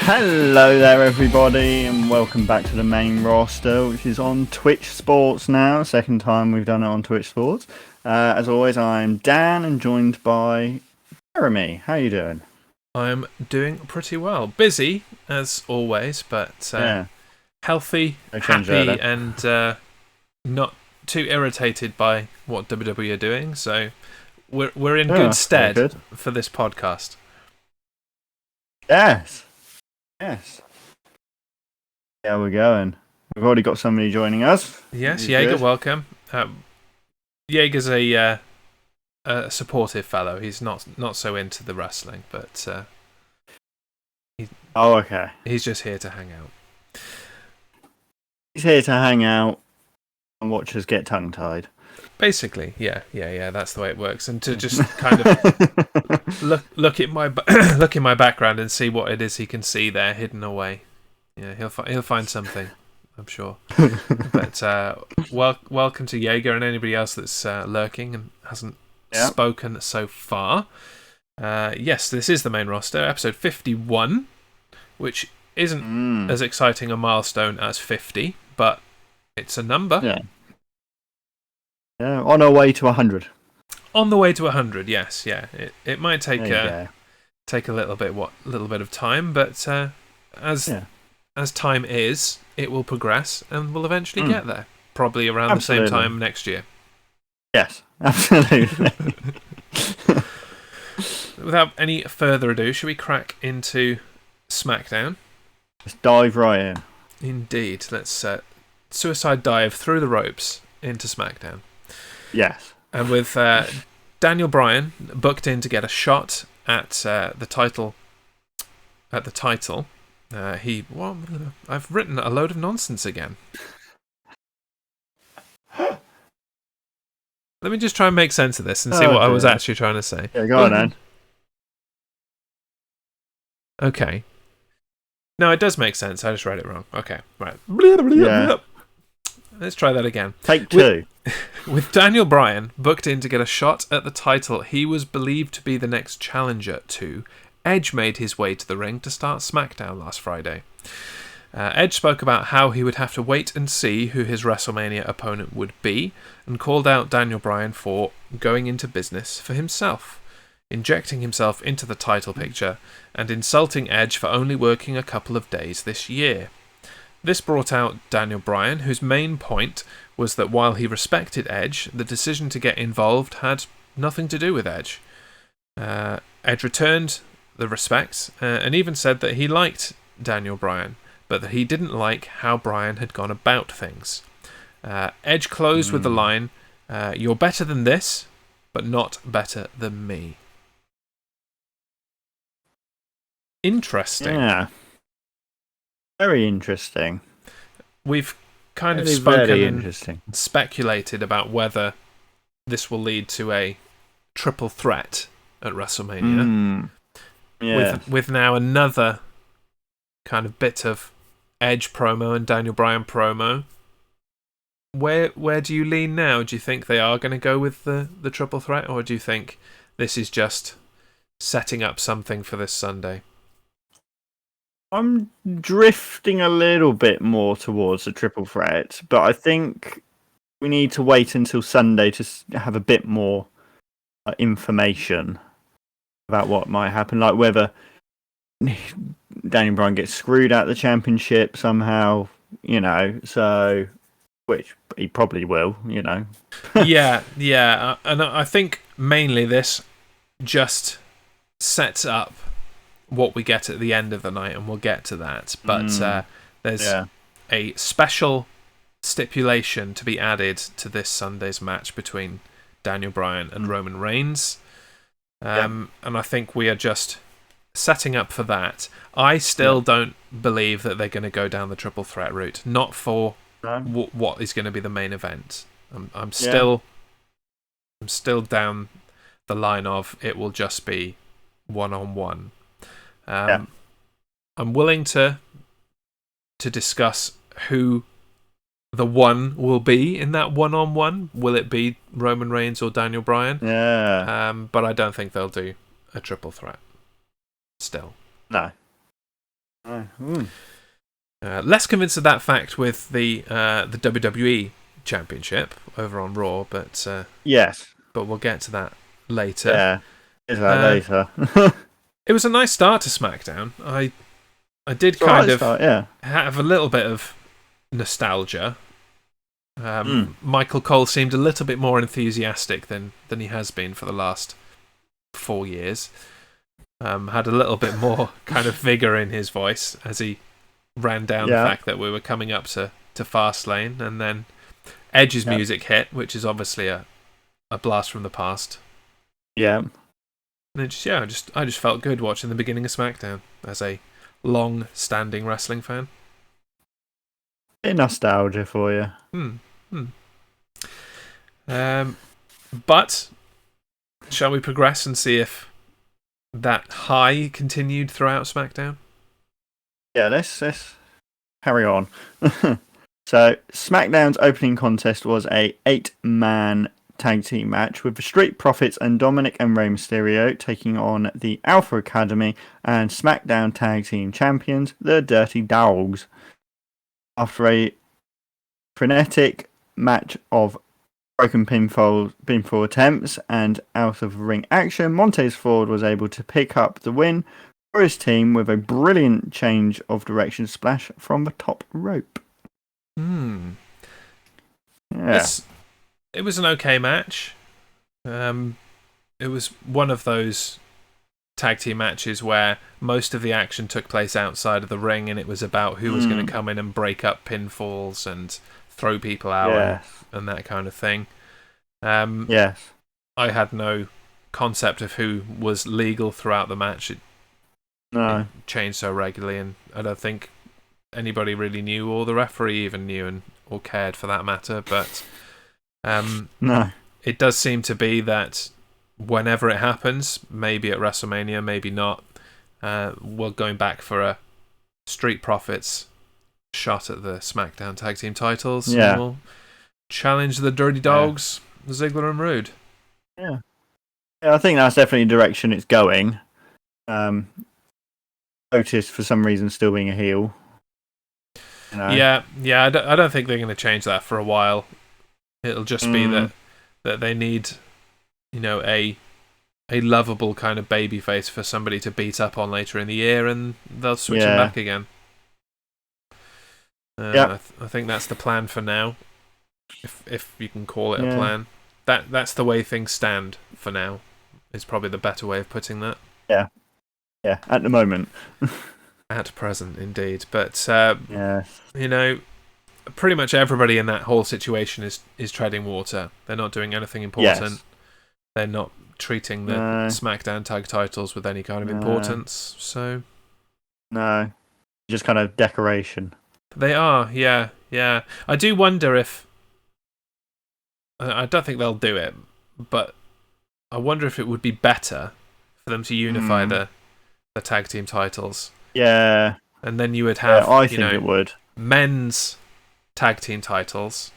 Hello there everybody and welcome back to the main roster, which is on Twitch Sports now. Second time we've done it on Twitch Sports. As always, I'm Dan and joined by Jeremy. How you doing? I'm doing pretty well. Busy as always, but healthy, happy and not too irritated by what WWE are doing. So we're in good stead for this podcast. Yes. Yeah, we're going. We've already got somebody joining us. Yes, Jaeger, welcome. Jaeger's a supportive fellow. He's not so into the wrestling, but okay. He's just here to hang out. He's here to hang out and watch us get tongue-tied. Basically, yeah. That's the way it works, and to just kind of look at my my background and see what it is he can see there hidden away. Yeah, he'll find something, I'm sure. But welcome to Jaeger and anybody else that's lurking and hasn't spoken so far. Yes, this is the main roster, episode 51, which isn't as exciting a milestone as 50, but it's a number. Yeah, on our way to 100. On the way to 100, yes, yeah. It might take a little bit of time, but as time is, it will progress and we'll eventually get there. Probably around the same time next year. Yes, absolutely. Without any further ado, should we crack into SmackDown? Let's dive right in. Indeed. Let's suicide dive through the ropes into SmackDown. Yes. And with Daniel Bryan booked in to get a shot at the title. I've written a load of nonsense again. Let me just try and make sense of this and see what I was actually trying to say. Yeah, go on then. Okay. No, it does make sense. I just read it wrong. Okay, right. Yeah. Let's try that again. Take two. With Daniel Bryan booked in to get a shot at the title he was believed to be the next challenger to, Edge made his way to the ring to start SmackDown last Friday. Edge spoke about how he would have to wait and see who his WrestleMania opponent would be, and called out Daniel Bryan for going into business for himself, injecting himself into the title picture, and insulting Edge for only working a couple of days this year. This brought out Daniel Bryan, whose main point was that while he respected Edge, the decision to get involved had nothing to do with Edge. Edge returned the respect and even said that he liked Daniel Bryan, but that he didn't like how Bryan had gone about things. Edge closed with the line, "You're better than this, but not better than me." Interesting. Yeah. Very interesting. We've kind of spoken and speculated about whether this will lead to a triple threat at WrestleMania. With now another kind of bit of Edge promo and Daniel Bryan promo. Where do you lean now? Do you think they are going to go with the triple threat, or do you think this is just setting up something for this Sunday? I'm drifting a little bit more towards the triple threat, but I think we need to wait until Sunday to have a bit more information about what might happen, like whether Daniel Bryan gets screwed out of the championship somehow, so which he probably will, Yeah, and I think mainly this just sets up what we get at the end of the night, and we'll get to that. But there's a special stipulation to be added to this Sunday's match between Daniel Bryan and Roman Reigns. And I think we are just setting up for that. I still don't believe that they're going to go down the triple threat route. Not for what is going to be the main event. I'm still down the line of it will just be one-on-one. I'm willing to discuss who the one will be in that one-on-one. Will it be Roman Reigns or Daniel Bryan? Yeah. But I don't think they'll do a triple threat. Still. No. Less convinced of that fact with the WWE Championship over on Raw, but Yes. But we'll get to that later. Yeah. Is that later? It was a nice start to SmackDown. I did kind of have a little bit of nostalgia. Michael Cole seemed a little bit more enthusiastic than he has been for the last 4 years. Had a little bit more kind of vigour in his voice as he ran down the fact that we were coming up to Fastlane, and then Edge's music hit, which is obviously a blast from the past. Yeah. And it I just felt good watching the beginning of SmackDown as a long-standing wrestling fan. Bit nostalgia for you. But shall we progress and see if that high continued throughout SmackDown? Yeah, let's carry on. So, SmackDown's opening contest was a 8-man tag team match with the Street Profits and Dominic and Rey Mysterio taking on the Alpha Academy and SmackDown Tag Team Champions, the Dirty Dogs. After a frenetic match of broken pinfall attempts and out of ring action, Montez Ford was able to pick up the win for his team with a brilliant change of direction splash from the top rope. Yeah. It was an okay match. It was one of those tag team matches where most of the action took place outside of the ring, and it was about who was going to come in and break up pinfalls and throw people out and that kind of thing. Yes. I had no concept of who was legal throughout the match. It changed so regularly, and I don't think anybody really knew, or the referee even knew or cared for that matter. But no, it does seem to be that whenever it happens, maybe at WrestleMania, maybe not, we're going back for a Street Profits shot at the SmackDown Tag Team titles. Yeah. And we'll challenge the Dirty Dogs, Ziggler and Rude. Yeah, I think that's definitely the direction it's going. Otis, for some reason, still being a heel. You know? Yeah, I don't think they're going to change that for a while. It'll just be that they need, a lovable kind of babyface for somebody to beat up on later in the year, and they'll switch him back again. I think that's the plan for now, if you can call it a plan. That's the way things stand for now. Is probably the better way of putting that. Yeah, at the moment. At present, indeed. But pretty much everybody in that whole situation is treading water. They're not doing anything important. Yes. They're not treating the SmackDown tag titles with any kind of importance. So no, just kind of decoration. They are, yeah. I do wonder if I don't think they'll do it, but I wonder if it would be better for them to unify the tag team titles. Yeah, and then you would have I think it would. Men's tag team titles,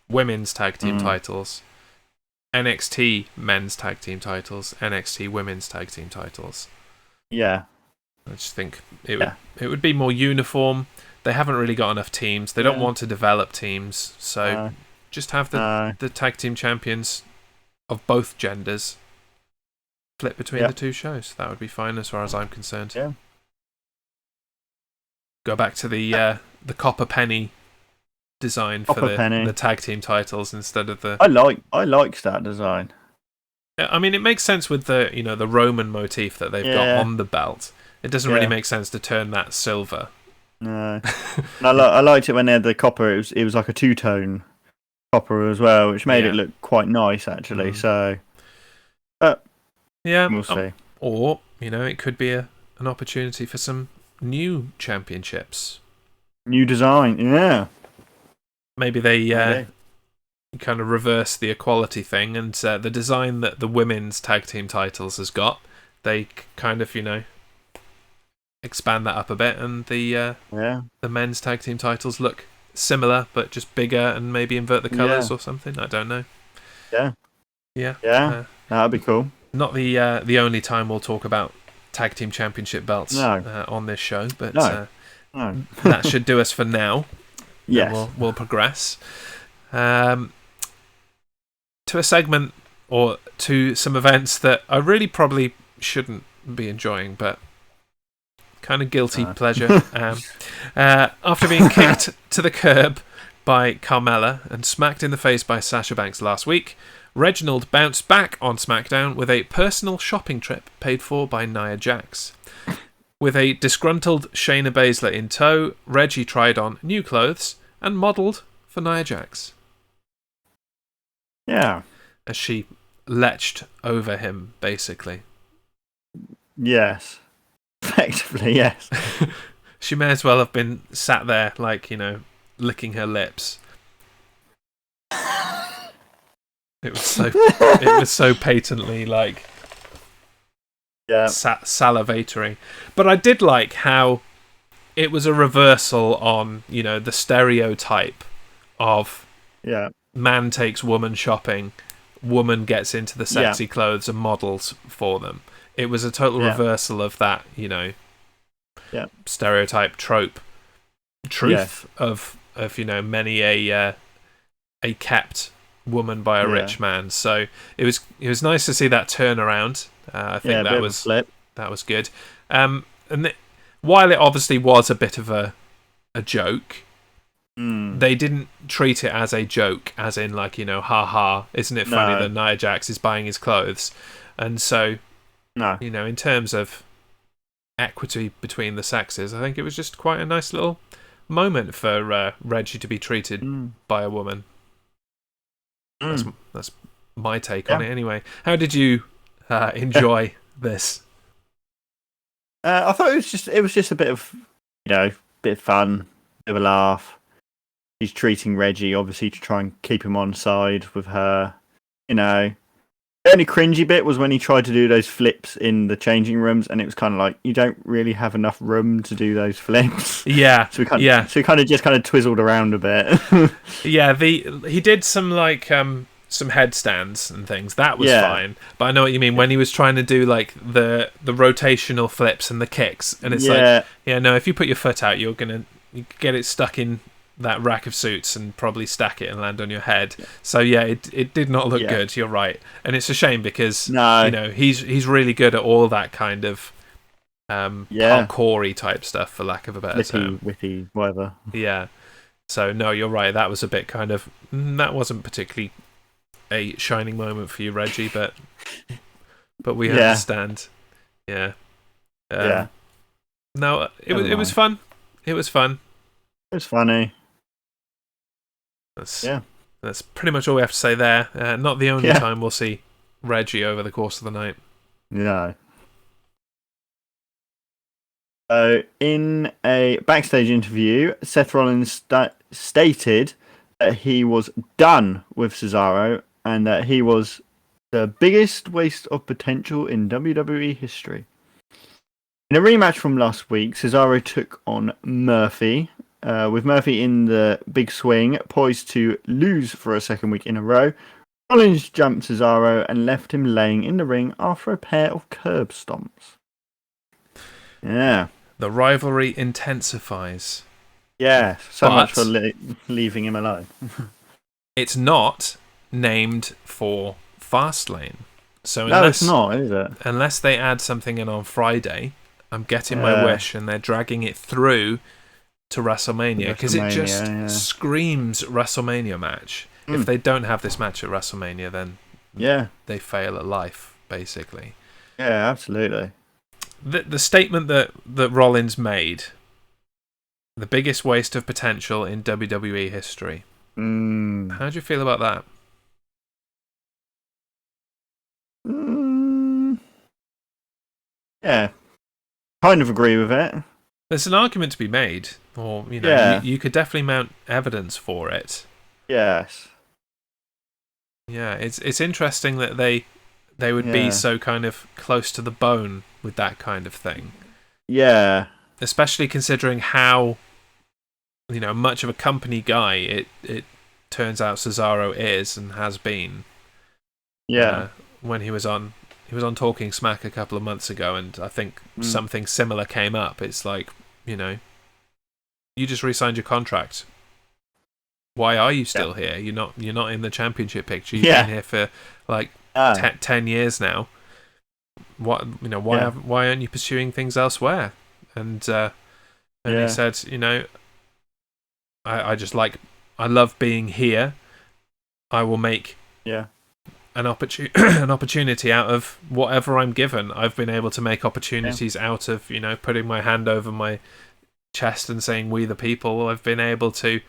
women's tag team titles, NXT men's tag team titles, NXT women's tag team titles. Yeah, I just think it would be more uniform. They haven't really got enough teams. They don't want to develop teams, so just have the tag team champions of both genders flip between the two shows. That would be fine as far as I'm concerned. Yeah. Go back to the copper penny design for the tag team titles instead of the. I like that design. I mean, it makes sense with the the Roman motif that they've got on the belt. It doesn't really make sense to turn that silver. No, I liked it when they had the copper. It was like a two-tone copper as well, which made it look quite nice actually. So, we'll see. Or it could be an opportunity for some new championships. New design, yeah. Maybe they kind of reverse the equality thing, and the design that the women's tag team titles has got, they kind of expand that up a bit, and the men's tag team titles look similar but just bigger, and maybe invert the colours or something. I don't know. Yeah. That'd be cool. Not the only time we'll talk about tag team championship belts on this show, but Oh. that should do us for now. Yes. Then we'll progress to a segment or to some events that I really probably shouldn't be enjoying, but kind of guilty pleasure. After being kicked to the curb by Carmella and smacked in the face by Sasha Banks last week, Reginald bounced back on SmackDown with a personal shopping trip paid for by Nia Jax. With a disgruntled Shayna Baszler in tow, Reggie tried on new clothes and modelled for Nia Jax. Yeah. As she leapt over him, basically. Yes. Effectively, yes. She may as well have been sat there, licking her lips. It was so patently salivatory. But I did like how it was a reversal on, the stereotype of man takes woman shopping, woman gets into the sexy clothes and models for them. It was a total reversal of that, stereotype trope truth of many a kept woman by a rich man. So it was nice to see that turnaround. I think that was good. While it obviously was a bit of a joke, they didn't treat it as a joke, as in ha, isn't it funny that Nia Jax is buying his clothes? And so, in terms of equity between the sexes, I think it was just quite a nice little moment for Reggie to be treated by a woman. That's my take on it anyway. How did you enjoy this? I thought it was just a bit of bit of fun, bit of a laugh. She's treating Reggie obviously to try and keep him on side with her. The only cringy bit was when he tried to do those flips in the changing rooms, and it was kind of like you don't really have enough room to do those flips. Yeah, so he kind of just twizzled around a bit. He did some some headstands and things. That was fine, but I know what you mean when he was trying to do the rotational flips and the kicks, and it's if you put your foot out, you get it stuck in that rack of suits and probably stack it and land on your head. So it did not look good. You're right, and it's a shame because he's really good at all that kind of parkour-y type stuff, for lack of a better term. Witty, whatever. Yeah. So no, you're right. That was a bit kind of that wasn't particularly a shining moment for you, Reggie, but we understand. Yeah. No, it was fun. It was fun. It was funny. That's pretty much all we have to say there. Not the only time we'll see Reggie over the course of the night. No. So, in a backstage interview, Seth Rollins stated that he was done with Cesaro and that he was the biggest waste of potential in WWE history. In a rematch from last week, Cesaro took on Murphy, with Murphy in the big swing, poised to lose for a second week in a row. Rollins jumped Cesaro and left him laying in the ring after a pair of curb stomps. Yeah. The rivalry intensifies. Yeah, much for leaving him alone. It's not named for Fastlane. So no, it's not, is it? Unless they add something in on Friday, I'm getting my wish, and they're dragging it through to WrestleMania because it just screams WrestleMania match. If they don't have this match at WrestleMania, then they fail at life, basically. Yeah, absolutely. The statement that Rollins made, the biggest waste of potential in WWE history. How do you feel about that? Yeah, kind of agree with it. There's an argument to be made, or you could definitely mount evidence for it. Yes. Yeah, it's interesting that they would be so kind of close to the bone with that kind of thing. Yeah. Especially considering how much of a company guy it turns out Cesaro is and has been. Yeah. When he was on Talking Smack a couple of months ago, and I think something similar came up. It's like, you just re-signed your contract. Why are you still here? You're not in the championship picture. You've been here for like 10 years now. What why aren't you pursuing things elsewhere? And he said, I love being here. I will make an opportunity out of whatever I'm given. I've been able to make opportunities out of putting my hand over my chest and saying "We the people." I've been able to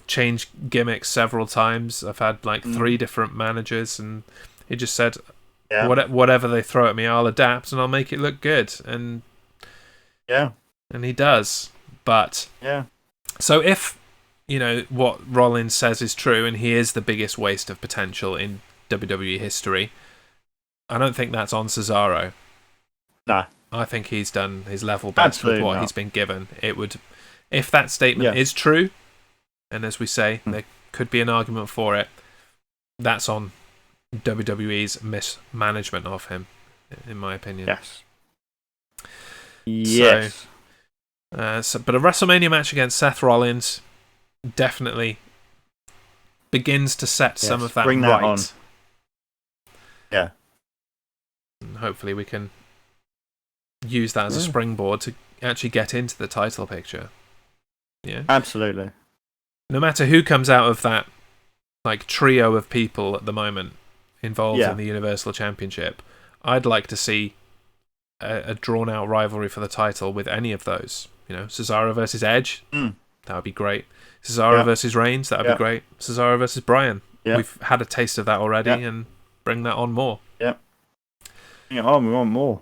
change gimmicks several times. I've had like 3 different managers, and he just said, whatever they throw at me, I'll adapt and I'll make it look good. And he does. But so if what Rollins says is true, and he is the biggest waste of potential in WWE history, I don't think that's on Cesaro. No, I think he's done his level best with what he's been given. It would, if that statement is true, and as we say, there could be an argument for it, that's on WWE's mismanagement of him, in my opinion. Yes. But a WrestleMania match against Seth Rollins definitely begins to set some of that bring right. That on. Yeah. And hopefully we can use that as a springboard to actually get into the title picture. Yeah. Absolutely. No matter who comes out of that like trio of people at the moment involved in the Universal Championship, I'd like to see a drawn-out rivalry for the title with any of those. Cesaro versus Edge, that would be great. Cesaro versus Reigns, that would be great. Cesaro versus Bryan, we've had a taste of that already, and bring that on more. We want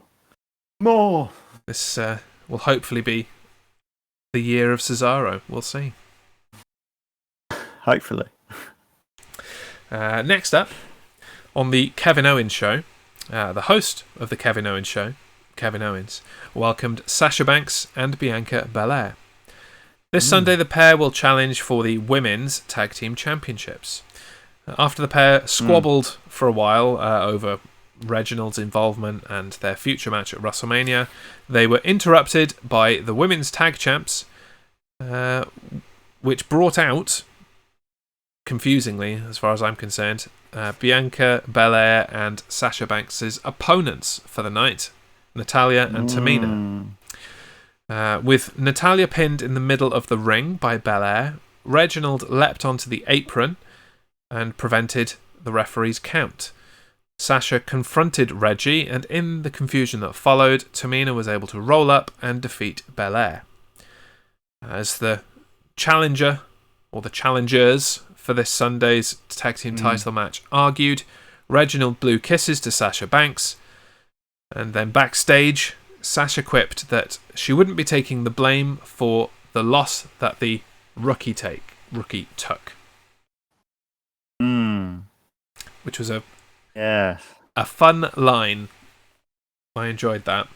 more. This will hopefully be the year of Cesaro. We'll see. Hopefully. Next up, on the Kevin Owens show, the host of the Kevin Owens show, Kevin Owens, welcomed Sasha Banks and Bianca Belair. This Sunday, the pair will challenge for the Women's Tag Team Championships. After the pair squabbled for a while over Reginald's involvement and their future match at WrestleMania, they were interrupted by the Women's Tag Champs, which brought out, confusingly as far as I'm concerned, Bianca Belair and Sasha Banks' opponents for the night, Natalya and Tamina. With Natalya pinned in the middle of the ring by Belair, Reginald leapt onto the apron and prevented the referee's count. Sasha confronted Reggie, and in the confusion that followed, Tamina was able to roll up and defeat Belair. As the challenger, or the challengers, for this Sunday's tag team title match argued, Reginald blew kisses to Sasha Banks, and then backstage, Sasha quipped that she wouldn't be taking the blame for the loss that the rookie took. Which was a fun line. I enjoyed that.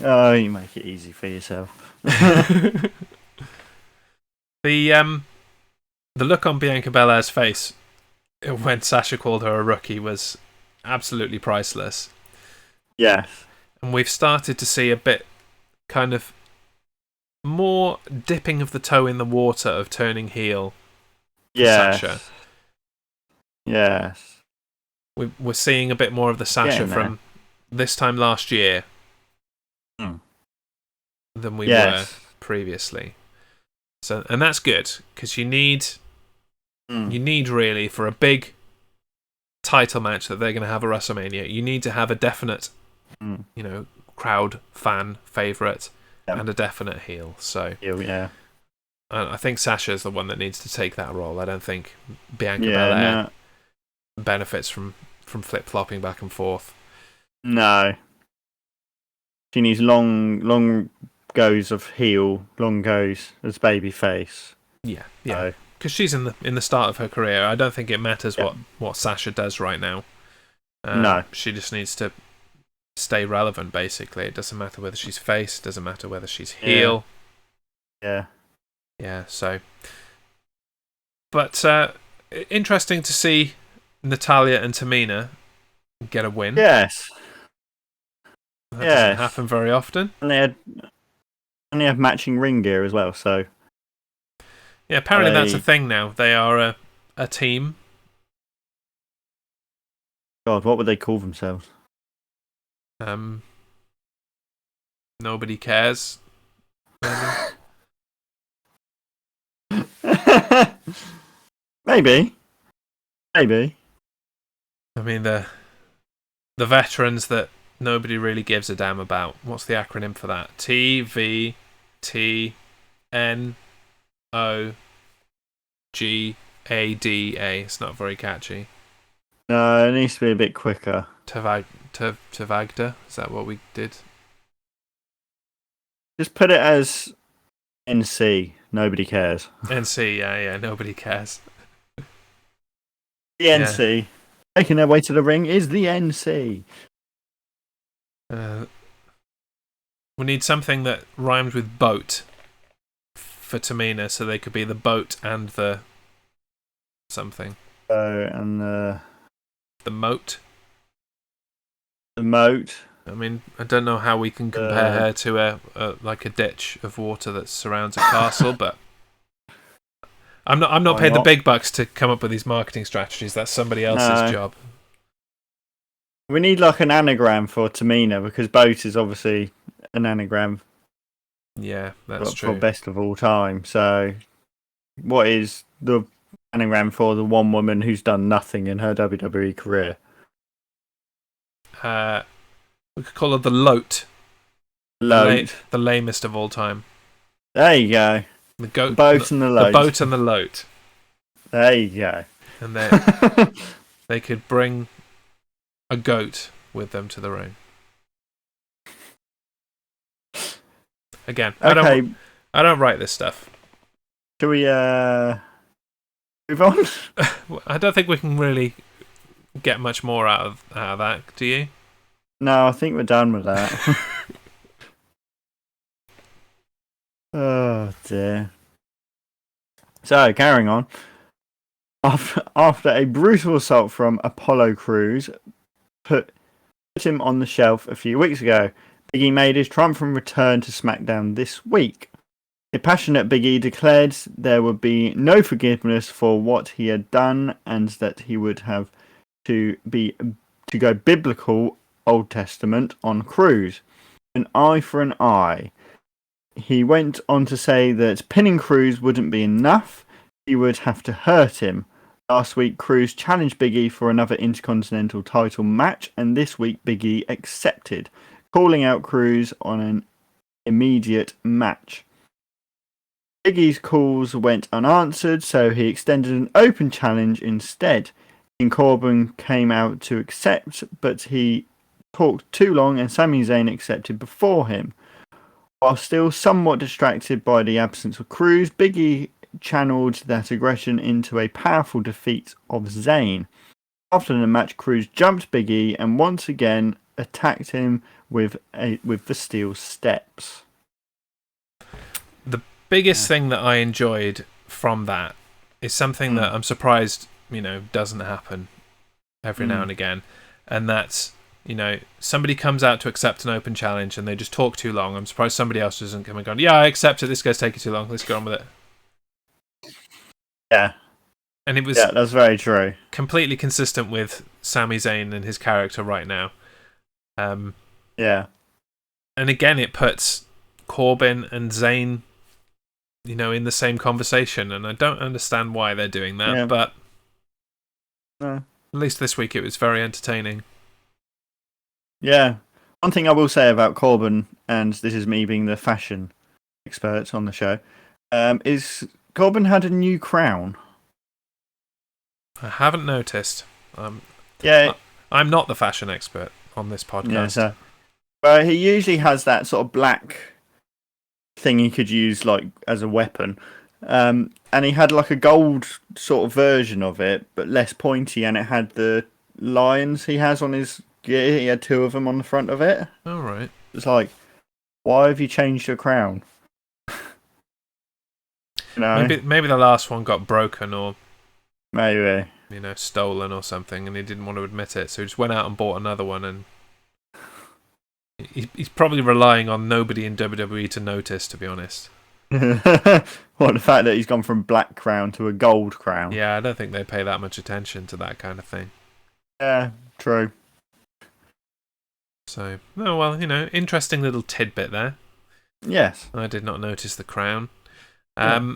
Oh, you make it easy for yourself. The look on Bianca Belair's face when Sasha called her a rookie was absolutely priceless. Yes. And we've started to see a bit kind of more dipping of the toe in the water of turning heel for Sasha. Yes. We're seeing a bit more of the Sasha from this time last year than we were previously. So, and that's good, because you need really, for a big title match that they're going to have at WrestleMania, you need to have a definite, crowd fan favorite and a definite heel. So I think Sasha's the one that needs to take that role. I don't think Bianca Belair benefits from flip-flopping back and forth. No. She needs long goes of heel, long goes as babyface. Yeah. Because she's in the start of her career. I don't think it matters what Sasha does right now. No. She just needs to stay relevant, basically. It doesn't matter whether she's face, it doesn't matter whether she's heel. Yeah, so... But interesting to see Natalya and Tamina get a win. Yes. That doesn't happen very often. And they have matching ring gear as well. So yeah, apparently that's a thing now. They are a team. God, what would they call themselves? Nobody cares. Maybe. I mean the veterans that nobody really gives a damn about. What's the acronym for that? TVTNOGADA. It's not very catchy. No, it needs to be a bit quicker. Tavagda. Is that what we did? Just put it as NC. Nobody cares. NC. Yeah. Nobody cares. The NC. Making their way to the ring is the NC. We need something that rhymes with boat for Tamina, so they could be the boat and the something. And the moat. The moat. I mean, I don't know how we can compare her to a ditch of water that surrounds a castle, but I'm not paid the big bucks to come up with these marketing strategies. That's somebody else's job. We need like an anagram for Tamina, because boat is obviously an anagram. Yeah, that's true. For best of all time. So, what is the anagram for the one woman who's done nothing in her WWE career? We could call her the Loat. Loat. The lamest of all time. There you go. The goat. Boat and the Loat. The boat and the Loat. There you go. And they could bring a goat with them to the ring. Again, okay. I don't write this stuff. Shall we move on? I don't think we can really get much more out of that, do you? No, I think we're done with that. Oh dear. So, carrying on. After a brutal assault from Apollo Crews put him on the shelf a few weeks ago, Big E made his triumphant return to SmackDown this week. A passionate Big E declared there would be no forgiveness for what he had done, and that he would have to go biblical Old Testament on Crews. An eye for an eye. He went on to say that pinning Crews wouldn't be enough. He would have to hurt him. Last week, Crews challenged Big E for another Intercontinental title match, and this week Big E accepted, calling out Crews on an immediate match. Big E's calls went unanswered, so he extended an open challenge instead. King Corbin came out to accept, but he talked too long and Sami Zayn accepted before him. While still somewhat distracted by the absence of Crews, Big E channeled that aggression into a powerful defeat of Zayn. After the match, Crews jumped Big E and once again attacked him with the steel steps. The biggest thing that I enjoyed from that is something that I'm surprised, doesn't happen every now and again, and that's, somebody comes out to accept an open challenge and they just talk too long. I'm surprised somebody else doesn't come and go, yeah, I accept it, this guy's taking too long, let's go on with it. Yeah. And it was that's very true. Completely consistent with Sami Zayn and his character right now. Yeah. And again, it puts Corbin and Zayn, in the same conversation, and I don't understand why they're doing that, but at least this week it was very entertaining. Yeah. One thing I will say about Corbin, and this is me being the fashion expert on the show, is Corbin had a new crown. I haven't noticed. I'm not the fashion expert on this podcast. Yeah, he usually has that sort of black thing he could use like as a weapon. And he had like a gold sort of version of it, but less pointy, and it had the lions he has on his gear. He had two of them on the front of it. All right. It's like, why have you changed your crown? Maybe the last one got broken or maybe stolen or something, and he didn't want to admit it, so he just went out and bought another one, and He's probably relying on nobody in WWE to notice, to be honest. What, the fact that he's gone from black crown to a gold crown? Yeah, I don't think they pay that much attention to that kind of thing. Yeah, true. So, oh well, interesting little tidbit there. Yes. I did not notice the crown. Yeah.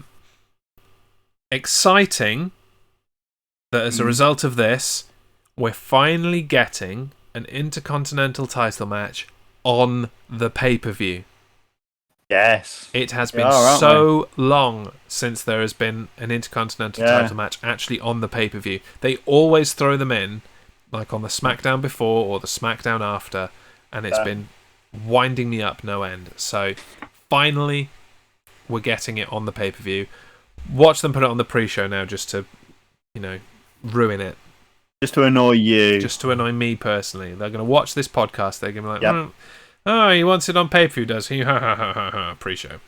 Exciting that as a result of this, we're finally getting an Intercontinental title match on the pay-per-view. Yes. It has been so long since there has been an Intercontinental title match actually on the pay-per-view. They always throw them in, like on the SmackDown before or the SmackDown after, and it's been winding me up no end. So finally, we're getting it on the pay-per-view. Watch them put it on the pre-show now just to, ruin it. Just to annoy you. Just to annoy me personally. They're going to watch this podcast. They're going to be like, oh, he wants it on pay-per-view, does he? Ha ha ha ha ha. Pre-show.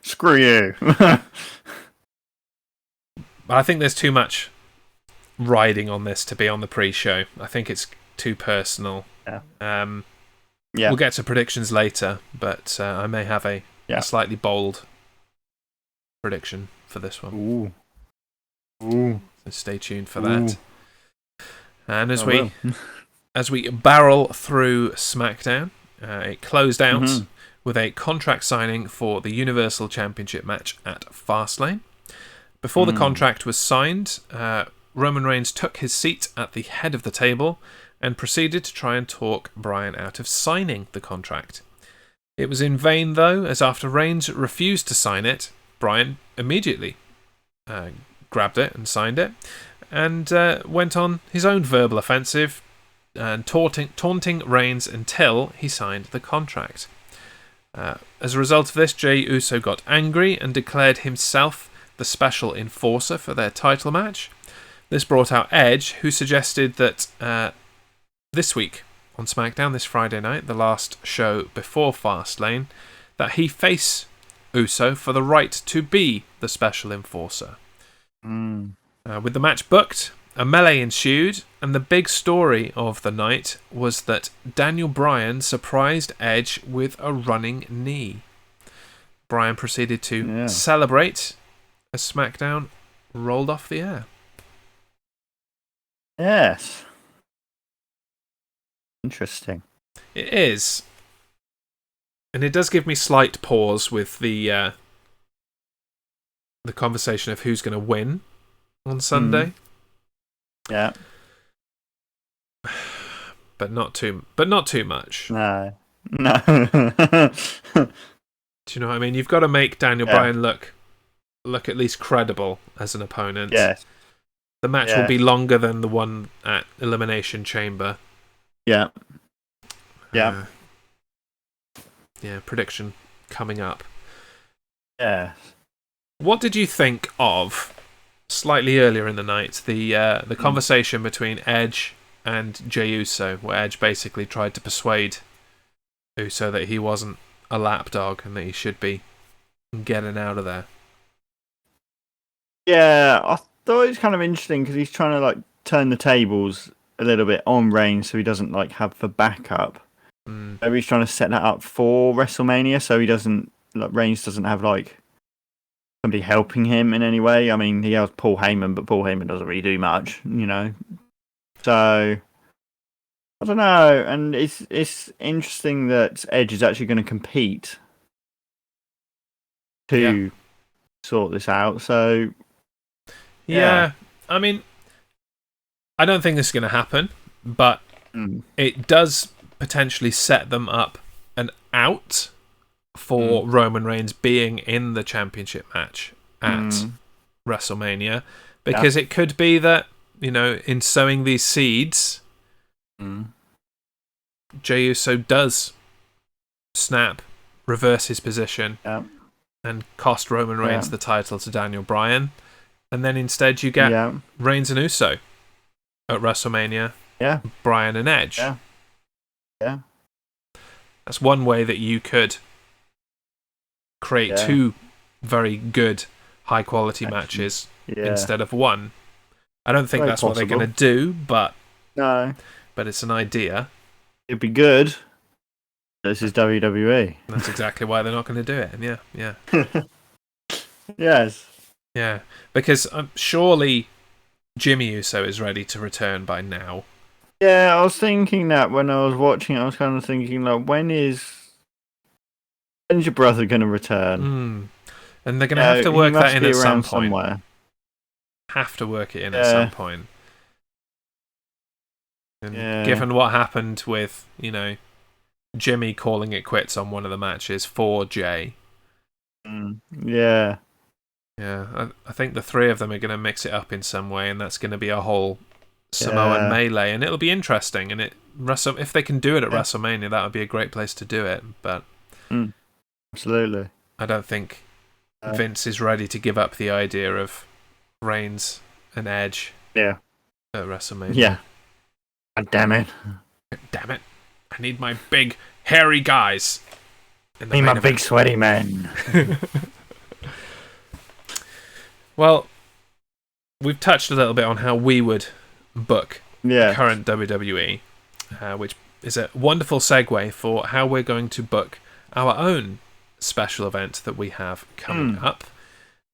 Screw you. But I think there's too much riding on this to be on the pre-show. I think it's too personal. Yeah. We'll get to predictions later, but I may have a slightly bold prediction for this one. Ooh. So stay tuned for that. And as we barrel through SmackDown, it closed out with a contract signing for the Universal Championship match at Fastlane. Before the contract was signed, Roman Reigns took his seat at the head of the table and proceeded to try and talk Bryan out of signing the contract. It was in vain, though, as after Reigns refused to sign it, Bryan immediately grabbed it and signed it, and went on his own verbal offensive and taunting Reigns until he signed the contract. As a result of this, Jey Uso got angry and declared himself the special enforcer for their title match. This brought out Edge, who suggested that this week on SmackDown, this Friday night, the last show before Fastlane, that he face Uso for the right to be the special enforcer. With the match booked, a melee ensued, and the big story of the night was that Daniel Bryan surprised Edge with a running knee. Bryan proceeded to celebrate as SmackDown rolled off the air. Yes. Interesting. It is. And it does give me slight pause with the conversation of who's going to win on Sunday. Yeah. But not too much. No. Do you know what I mean? You've got to make Daniel Bryan look at least credible as an opponent. Yes. The match will be longer than the one at Elimination Chamber. Yeah. Prediction coming up. Yeah. What did you think of, slightly earlier in the night, the conversation between Edge and Jey Uso, where Edge basically tried to persuade Uso that he wasn't a lapdog and that he should be getting out of there? Yeah, I thought it was kind of interesting because he's trying to turn the tables a little bit on Reigns so he doesn't have the backup. Maybe he's trying to set that up for WrestleMania so he doesn't Reigns doesn't have somebody helping him in any way. I mean, he has Paul Heyman, but Paul Heyman doesn't really do much, So I don't know, and it's interesting that Edge is actually going to compete to sort this out. So I mean, I don't think this is going to happen, but it does potentially set them up and out for Roman Reigns being in the championship match at WrestleMania, because it could be that, in sowing these seeds, Jey Uso does snap, reverse his position, and cost Roman Reigns the title to Daniel Bryan, and then instead you get Reigns and Uso at WrestleMania, Bryan and Edge. That's one way that you could create two very good, high-quality matches instead of one. I don't think that's what they're going to do, but it's an idea. It'd be good. This is WWE. That's exactly why they're not going to do it. And yeah. Yes. Yeah, because surely Jimmy Uso is ready to return by now. Yeah, I was thinking that when I was watching it, I was kind of thinking, like, when's your brother going to return? And they're going to have to work that in at some point. Somewhere. Have to work it in at some point. And given what happened with, Jimmy calling it quits on one of the matches for Jay. Yeah. Yeah, I think the three of them are going to mix it up in some way, and that's going to be a whole Samoan melee, and it'll be interesting. And if they can do it at WrestleMania, that would be a great place to do it. But absolutely, I don't think Vince is ready to give up the idea of Reigns and Edge. Yeah. At WrestleMania. Yeah. God damn it! Damn it! I need my big hairy guys. Need my big sweaty men. Well, we've touched a little bit on how we would book current WWE, which is a wonderful segue for how we're going to book our own special event that we have coming up.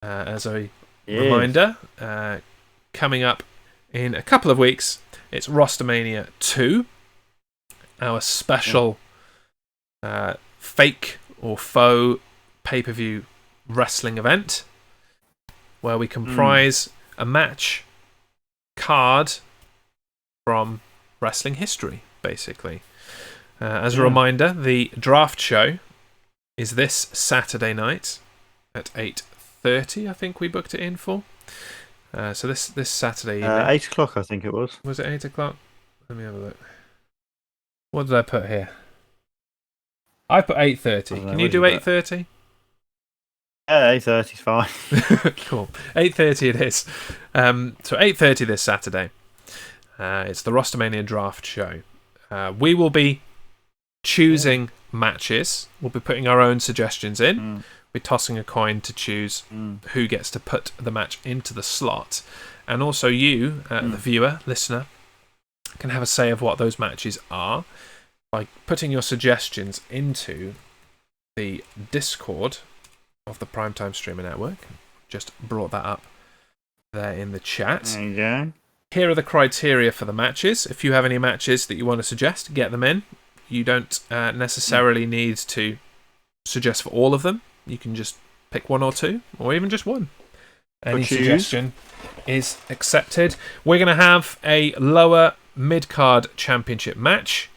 As a reminder, coming up in a couple of weeks, it's Rostermania 2, our special fake or faux pay-per-view wrestling event, where we comprise a match card from wrestling history, basically. As a reminder, the draft show is this Saturday night at 8:30. I think we booked it in for. So this Saturday evening. 8 o'clock, I think it was. Was it 8 o'clock? Let me have a look. What did I put here? I put 8:30. Can you do 8:30? Yeah, 8:30 is fine. Cool. 8:30 it is. So 8:30 this Saturday. It's the Rostermania draft show. We will be choosing matches. We'll be putting our own suggestions in. We're tossing a coin to choose who gets to put the match into the slot. And also you, the viewer, listener, can have a say of what those matches are by putting your suggestions into the Discord of the Primetime Streamer Network. Just brought that up there in the chat. There you go. Here are the criteria for the matches. If you have any matches that you want to suggest, get them in. You don't necessarily need to suggest for all of them. You can just pick one or two, or even just one. Any suggestion is accepted. We're going to have a lower mid-card championship match.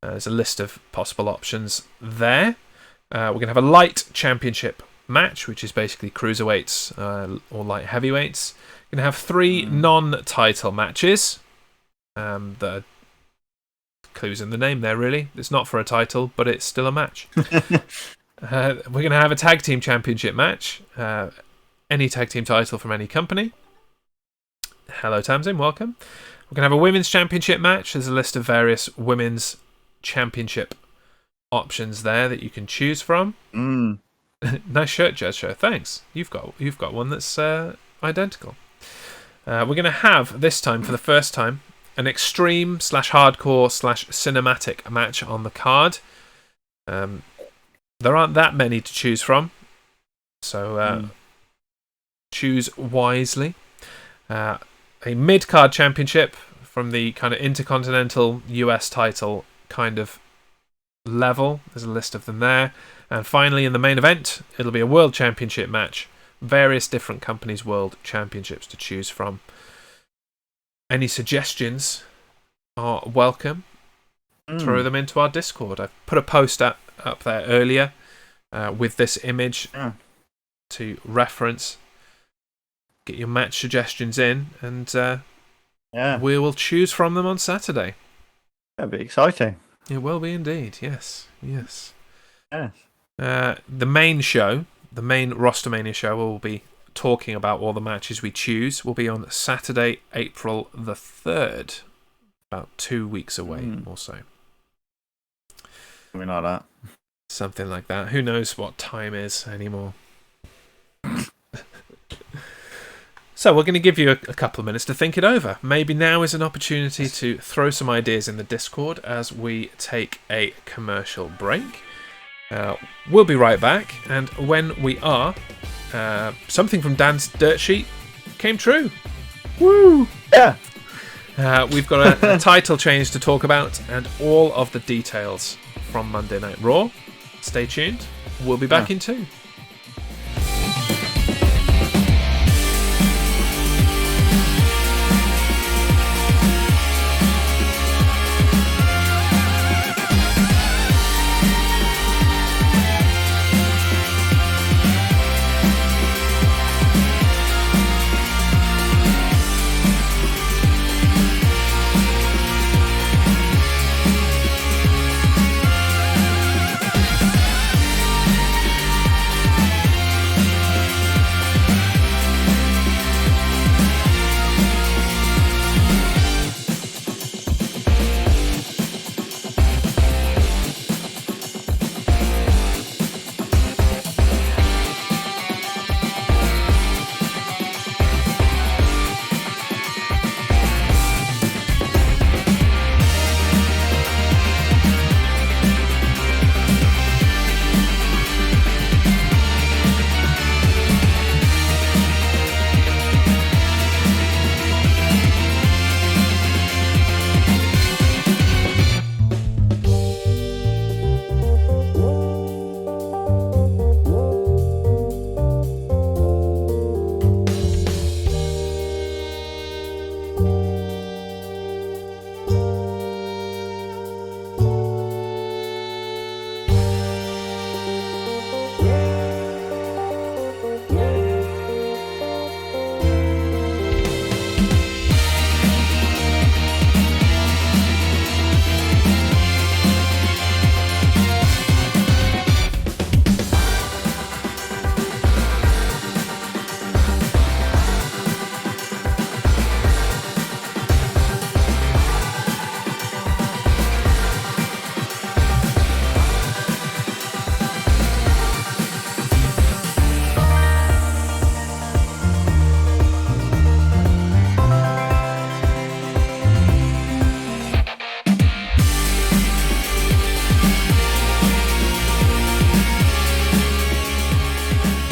There's a list of possible options there. We're going to have a light championship match, which is basically cruiserweights or light heavyweights. We're going to have 3 non-title matches. The clues in the name there, really. It's not for a title, but it's still a match. We're going to have a tag team championship match. Any tag team title from any company. Hello, Tamsin. Welcome. We're going to have a women's championship match. There's a list of various women's championship options there that you can choose from. Nice shirt, Jez Show. Thanks. You've got one that's identical. We're going to have, this time, for the first time, an extreme/hardcore/cinematic match on the card. There aren't that many to choose from, so choose wisely. A mid-card championship from the kind of Intercontinental US title kind of level. There's a list of them there. And finally, in the main event, it'll be a World Championship match. Various different companies' World Championships to choose from. Any suggestions are welcome. Throw them into our Discord. I've put a post up there earlier with this image to reference. Get your match suggestions in, and we will choose from them on Saturday. That'll be exciting. It will be indeed. Yes. Yes. The main show, the main Rostermania show, we'll be talking about all the matches we choose, will be on Saturday, April the 3rd. About 2 weeks away or so. Something like that. Something like that. Who knows what time is anymore. So we're going to give you a couple of minutes to think it over. Maybe now is an opportunity to throw some ideas in the Discord as we take a commercial break. We'll be right back, and when we are, something from Dan's dirt sheet came true. Woo! Yeah. We've got a title change to talk about and all of the details from Monday Night Raw. Stay tuned. We'll be back in 2.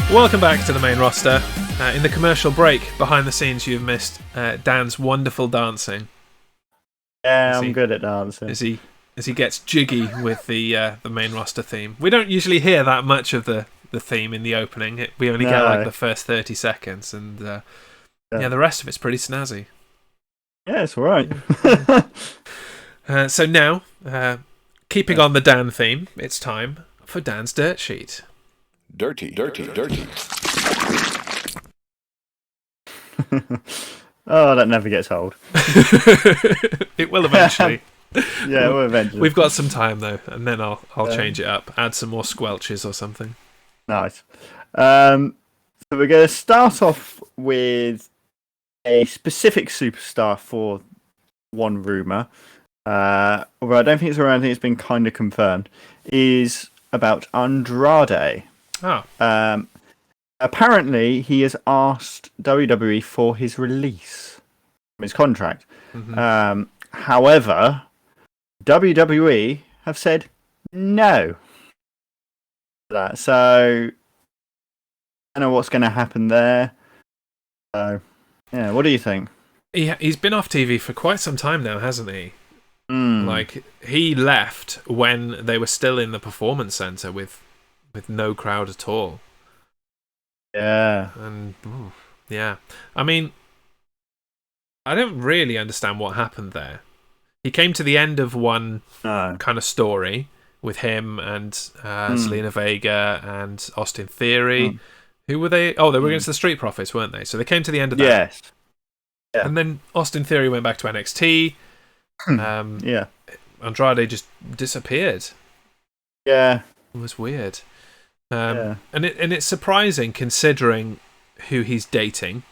Welcome back to the main roster. In the commercial break, behind the scenes, you've missed Dan's wonderful dancing. Yeah, I'm good at dancing. As he gets jiggy with the main roster theme. We don't usually hear that much of the theme in the opening. We only get like the first 30 seconds, and the rest of it's pretty snazzy. Yeah, it's all right. So now, keeping on the Dan theme, it's time for Dan's dirt sheet. Dirty. Oh, that never gets old. It will eventually. Yeah, it will eventually. We've got some time though, and then I'll change it up, add some more squelches or something. Nice. So we're going to start off with a specific superstar for one rumor, although I don't think it's around. I think it's been kind of confirmed. Is about Andrade. Oh. Apparently, he has asked WWE for his release from his contract. Mm-hmm. However, WWE have said no. So, I don't know what's going to happen there. So, yeah, what do you think? He's been off TV for quite some time now, hasn't he? Like, he left when they were still in the Performance Center with no crowd at all. Yeah. And, yeah. I mean, I don't really understand what happened there. He came to the end of one kind of story with him and Zelina Vega and Austin Theory. Who were they? Oh, they were against the Street Profits, weren't they? So they came to the end of that. Yes. Yeah. And then Austin Theory went back to NXT. Yeah. Andrade just disappeared. Yeah. It was weird. And it's surprising considering who he's dating.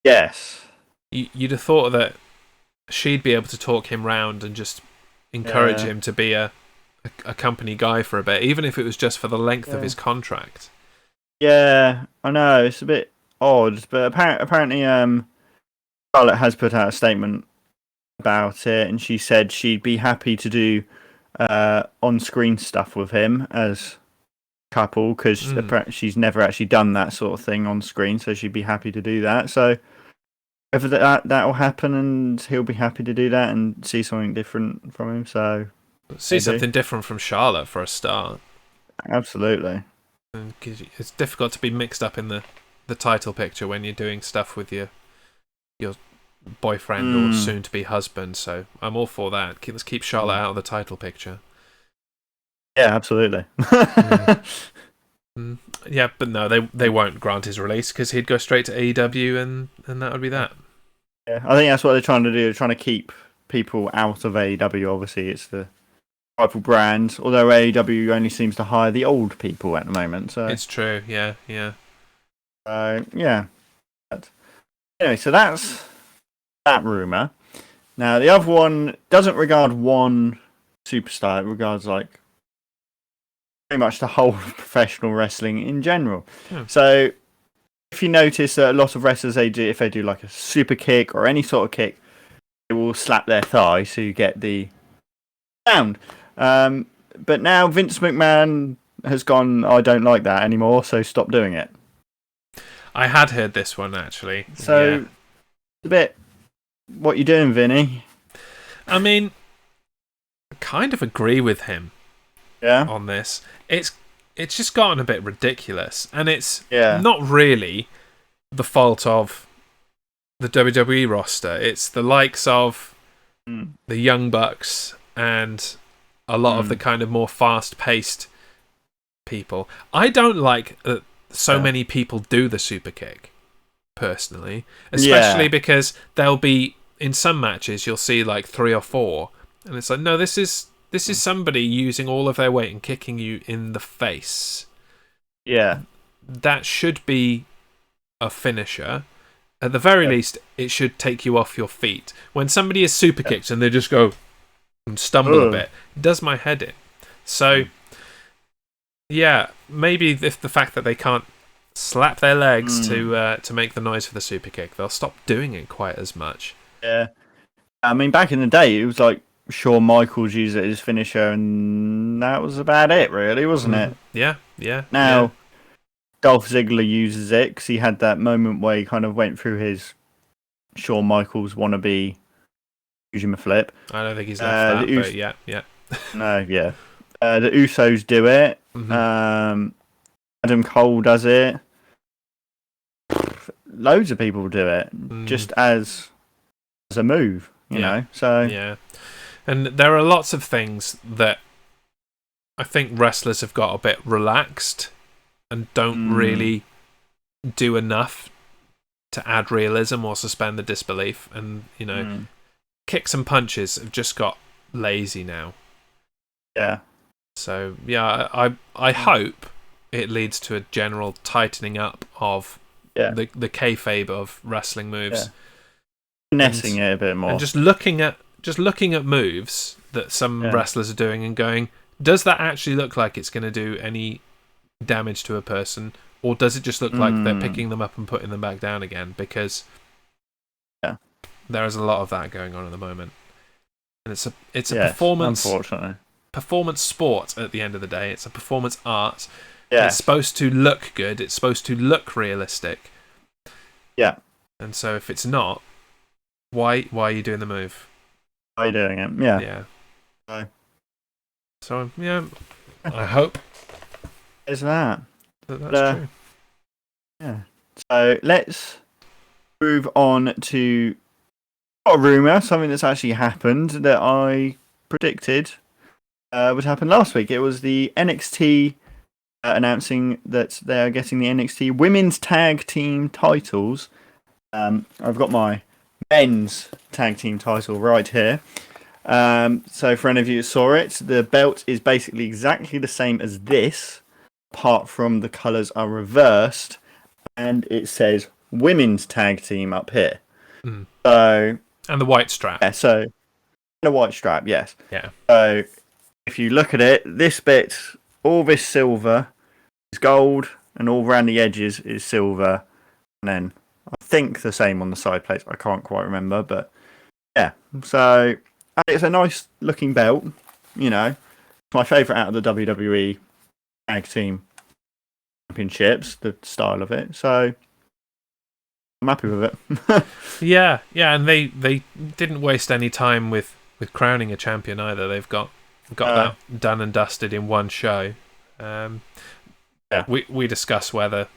Yes. You'd have thought that she'd be able to talk him round and just encourage him to be a company guy for a bit, even if it was just for the length of his contract. Yeah, I know. It's a bit odd, but apparently Charlotte has put out a statement about it, and she said she'd be happy to do on-screen stuff with him as a couple, because she's never actually done that sort of thing on screen, so she'd be happy to do that. So whether that will happen, and he'll be happy to do that and see something different from him. So see something different from Charlotte for a start. Absolutely. Because it's difficult to be mixed up in the title picture when you're doing stuff with your boyfriend or soon-to-be husband. So I'm all for that. Let's keep Charlotte out of the title picture. Yeah, absolutely. Yeah, but no, they won't grant his release because he'd go straight to AEW and that would be that. Yeah, I think that's what they're trying to do. They're trying to keep people out of AEW. Obviously, it's the rival brand, although AEW only seems to hire the old people at the moment. So it's true, yeah. Yeah. But anyway, so that's that rumour. Now, the other one doesn't regard one superstar. It regards, like, pretty much the whole of professional wrestling in general. So if you notice that a lot of wrestlers, if they do like a super kick or any sort of kick, they will slap their thigh so you get the sound. But now Vince McMahon has gone, I don't like that anymore, so stop doing it. I had heard this one, actually. So, it's a bit, what you doing, Vinny? I mean, I kind of agree with him on this. It's just gotten a bit ridiculous, and it's not really the fault of the WWE roster. It's the likes of the Young Bucks and a lot of the kind of more fast-paced people. I don't like that so many people do the super kick, personally, especially because they'll be in some matches you'll see like 3 or 4, and it's like, no, this is somebody using all of their weight and kicking you in the face. Yeah, that should be a finisher. At the very least, it should take you off your feet. When somebody is super kicked and they just go and stumble a bit, it does my head in. So, yeah, maybe if the fact that they can't slap their legs to make the noise for the super kick, they'll stop doing it quite as much. Yeah, I mean, back in the day, it was like Shawn Michaels used it as his finisher, and that was about it, really, wasn't it? Yeah. Now, Dolph Ziggler uses it because he had that moment where he kind of went through his Shawn Michaels wannabe using a flip. I don't think he's left that, but yeah. No, yeah. The Usos do it. Adam Cole does it. Loads of people do it, just as a move, you know. So yeah, and there are lots of things that I think wrestlers have got a bit relaxed and don't really do enough to add realism or suspend the disbelief, and you know, kicks and punches have just got lazy now. Yeah. So yeah, I hope it leads to a general tightening up of the kayfabe of wrestling moves. Finessing it a bit more. And just looking at moves that some wrestlers are doing and going, does that actually look like it's going to do any damage to a person, or does it just look like they're picking them up and putting them back down again? Because there is a lot of that going on at the moment, and it's a performance. Unfortunately, performance sport at the end of the day. It's a performance art. Yeah. It's supposed to look good. It's supposed to look realistic. Yeah. And so if it's not, why are you doing the move? Why are you doing it? Yeah. Yeah. So yeah, I hope is that's true. Yeah. So let's move on to a rumour, something that's actually happened that I predicted would happen last week. It was the NXT announcing that they are getting the NXT Women's Tag Team titles. I've got my men's tag team title right here. So for any of you who saw it, the belt is basically exactly the same as this, apart from the colours are reversed, and it says Women's Tag Team up here. So, and the white strap. Yeah, so the white strap, yes. Yeah. So if you look at it, this bit, all this silver is gold, and all around the edges is silver. and then I think the same on the side plates. I can't quite remember, but yeah. So it's a nice looking belt. It's my favourite out of the WWE Tag Team Championships. The style of it. So I'm happy with it. Yeah, and they didn't waste any time with crowning a champion either. They've got that done and dusted in one show. We discussed whether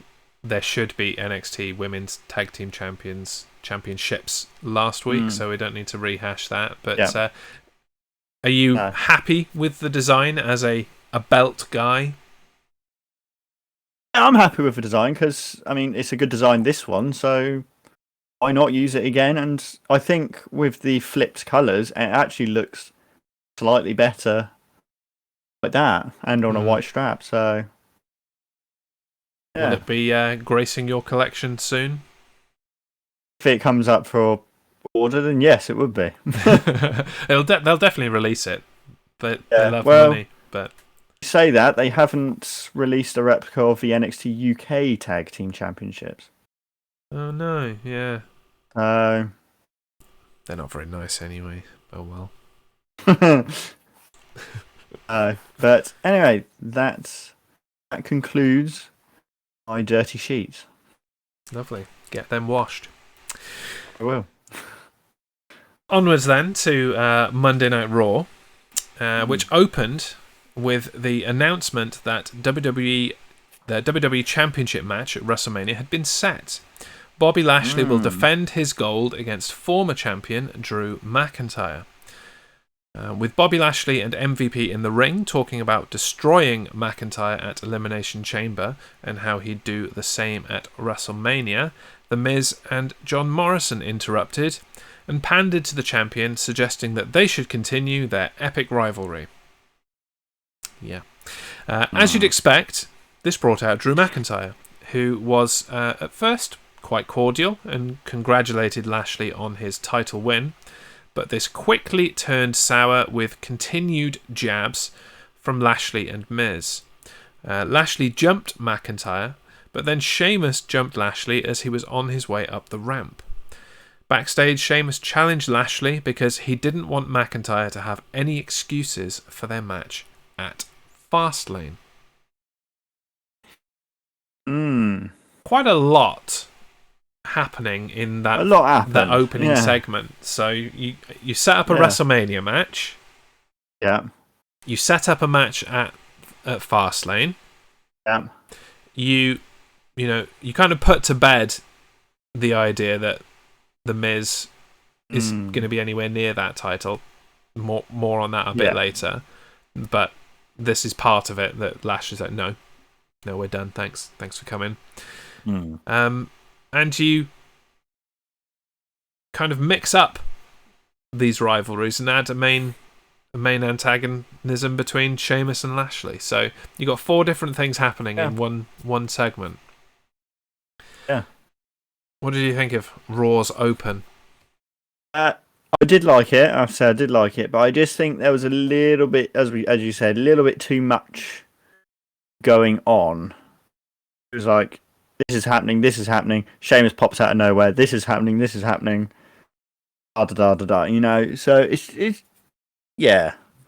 there should be NXT Women's Tag Team Championships last week, so we don't need to rehash that. But are you happy with the design as a belt guy? I'm happy with the design because it's a good design, this one, so why not use it again? And I think with the flipped colours, it actually looks slightly better like that and on a white strap. So, will it be gracing your collection soon? If it comes up for order, then yes, it would be. They'll definitely release it. They love money, but. Say that they haven't released a replica of the NXT UK Tag Team Championships. Oh no, yeah. They're not very nice anyway. Oh well. But anyway, that concludes my dirty sheets. Lovely. Get them washed. I will. Onwards then to Monday Night Raw, which opened with the announcement that the WWE Championship match at WrestleMania had been set. Bobby Lashley will defend his gold against former champion Drew McIntyre. With Bobby Lashley and MVP in the ring talking about destroying McIntyre at Elimination Chamber and how he'd do the same at WrestleMania, The Miz and John Morrison interrupted and pandered to the champion, suggesting that they should continue their epic rivalry. Yeah. As you'd expect, this brought out Drew McIntyre, who was at first quite cordial and congratulated Lashley on his title win, but this quickly turned sour with continued jabs from Lashley and Miz. Lashley jumped McIntyre, but then Sheamus jumped Lashley as he was on his way up the ramp. Backstage, Sheamus challenged Lashley because he didn't want McIntyre to have any excuses for their match at Fastlane. Quite a lot happening in that opening segment. So you set up a WrestleMania match. Yeah. You set up a match at Fastlane. Yeah. You kind of put to bed the idea that The Miz is going to be anywhere near that title. More on that a bit later. But this is part of it, that Lashley's like, no, we're done. Thanks for coming. And you kind of mix up these rivalries and add a main antagonism between Sheamus and Lashley. So you got 4 different things happening in one segment. Yeah. What did you think of Raw's open? I did like it. I said I did like it, but I just think there was a little bit, as you said, a little bit too much going on. It was like, this is happening. Sheamus pops out of nowhere. This is happening. Da da da da da. So it's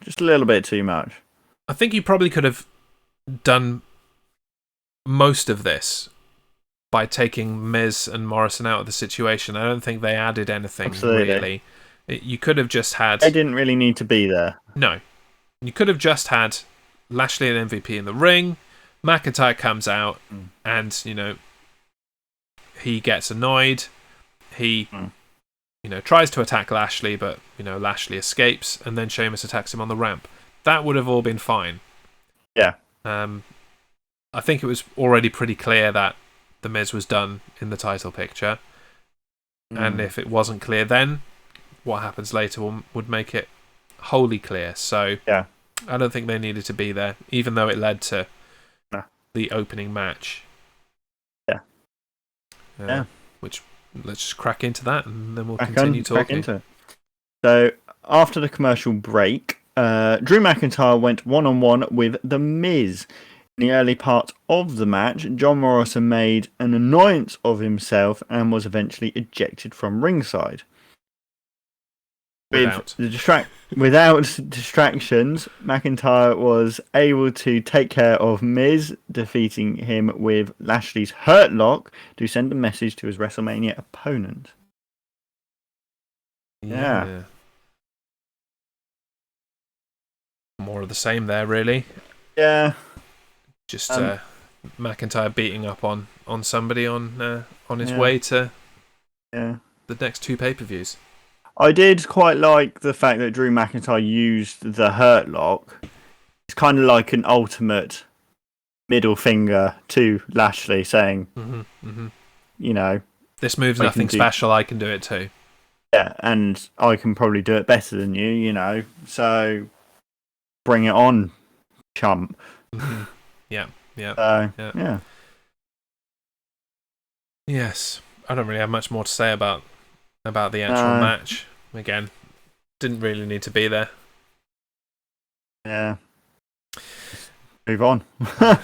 just a little bit too much. I think you probably could have done most of this by taking Miz and Morrison out of the situation. I don't think they added anything really. You could have just had... They didn't really need to be there. No. You could have just had Lashley and MVP in the ring. McIntyre comes out and, he gets annoyed. He, tries to attack Lashley, but, Lashley escapes, and then Sheamus attacks him on the ramp. That would have all been fine. Yeah. I think it was already pretty clear that The Miz was done in the title picture. And if it wasn't clear then, what happens later would make it wholly clear. So I don't think they needed to be there, even though it led to the opening match. Which, let's just crack into that and then we'll continue talking. Into it. So after the commercial break, Drew McIntyre went one-on-one with The Miz In the early part of the match, John Morrison made an annoyance of himself and was eventually ejected from ringside. Without distractions, McIntyre was able to take care of Miz, defeating him with Lashley's Hurt Lock to send a message to his WrestleMania opponent. Yeah. More of the same there, really. Yeah. Just McIntyre beating up on somebody on his way to the next 2 pay-per-views. I did quite like the fact that Drew McIntyre used the Hurt Lock. It's kind of like an ultimate middle finger to Lashley, saying, you know, this move's nothing special, I can do it too. Yeah, and I can probably do it better than you, you know, so bring it on, chump. Yeah. Yeah. Yes, I don't really have much more to say about the actual match. Again, didn't really need to be there. Yeah. Move on.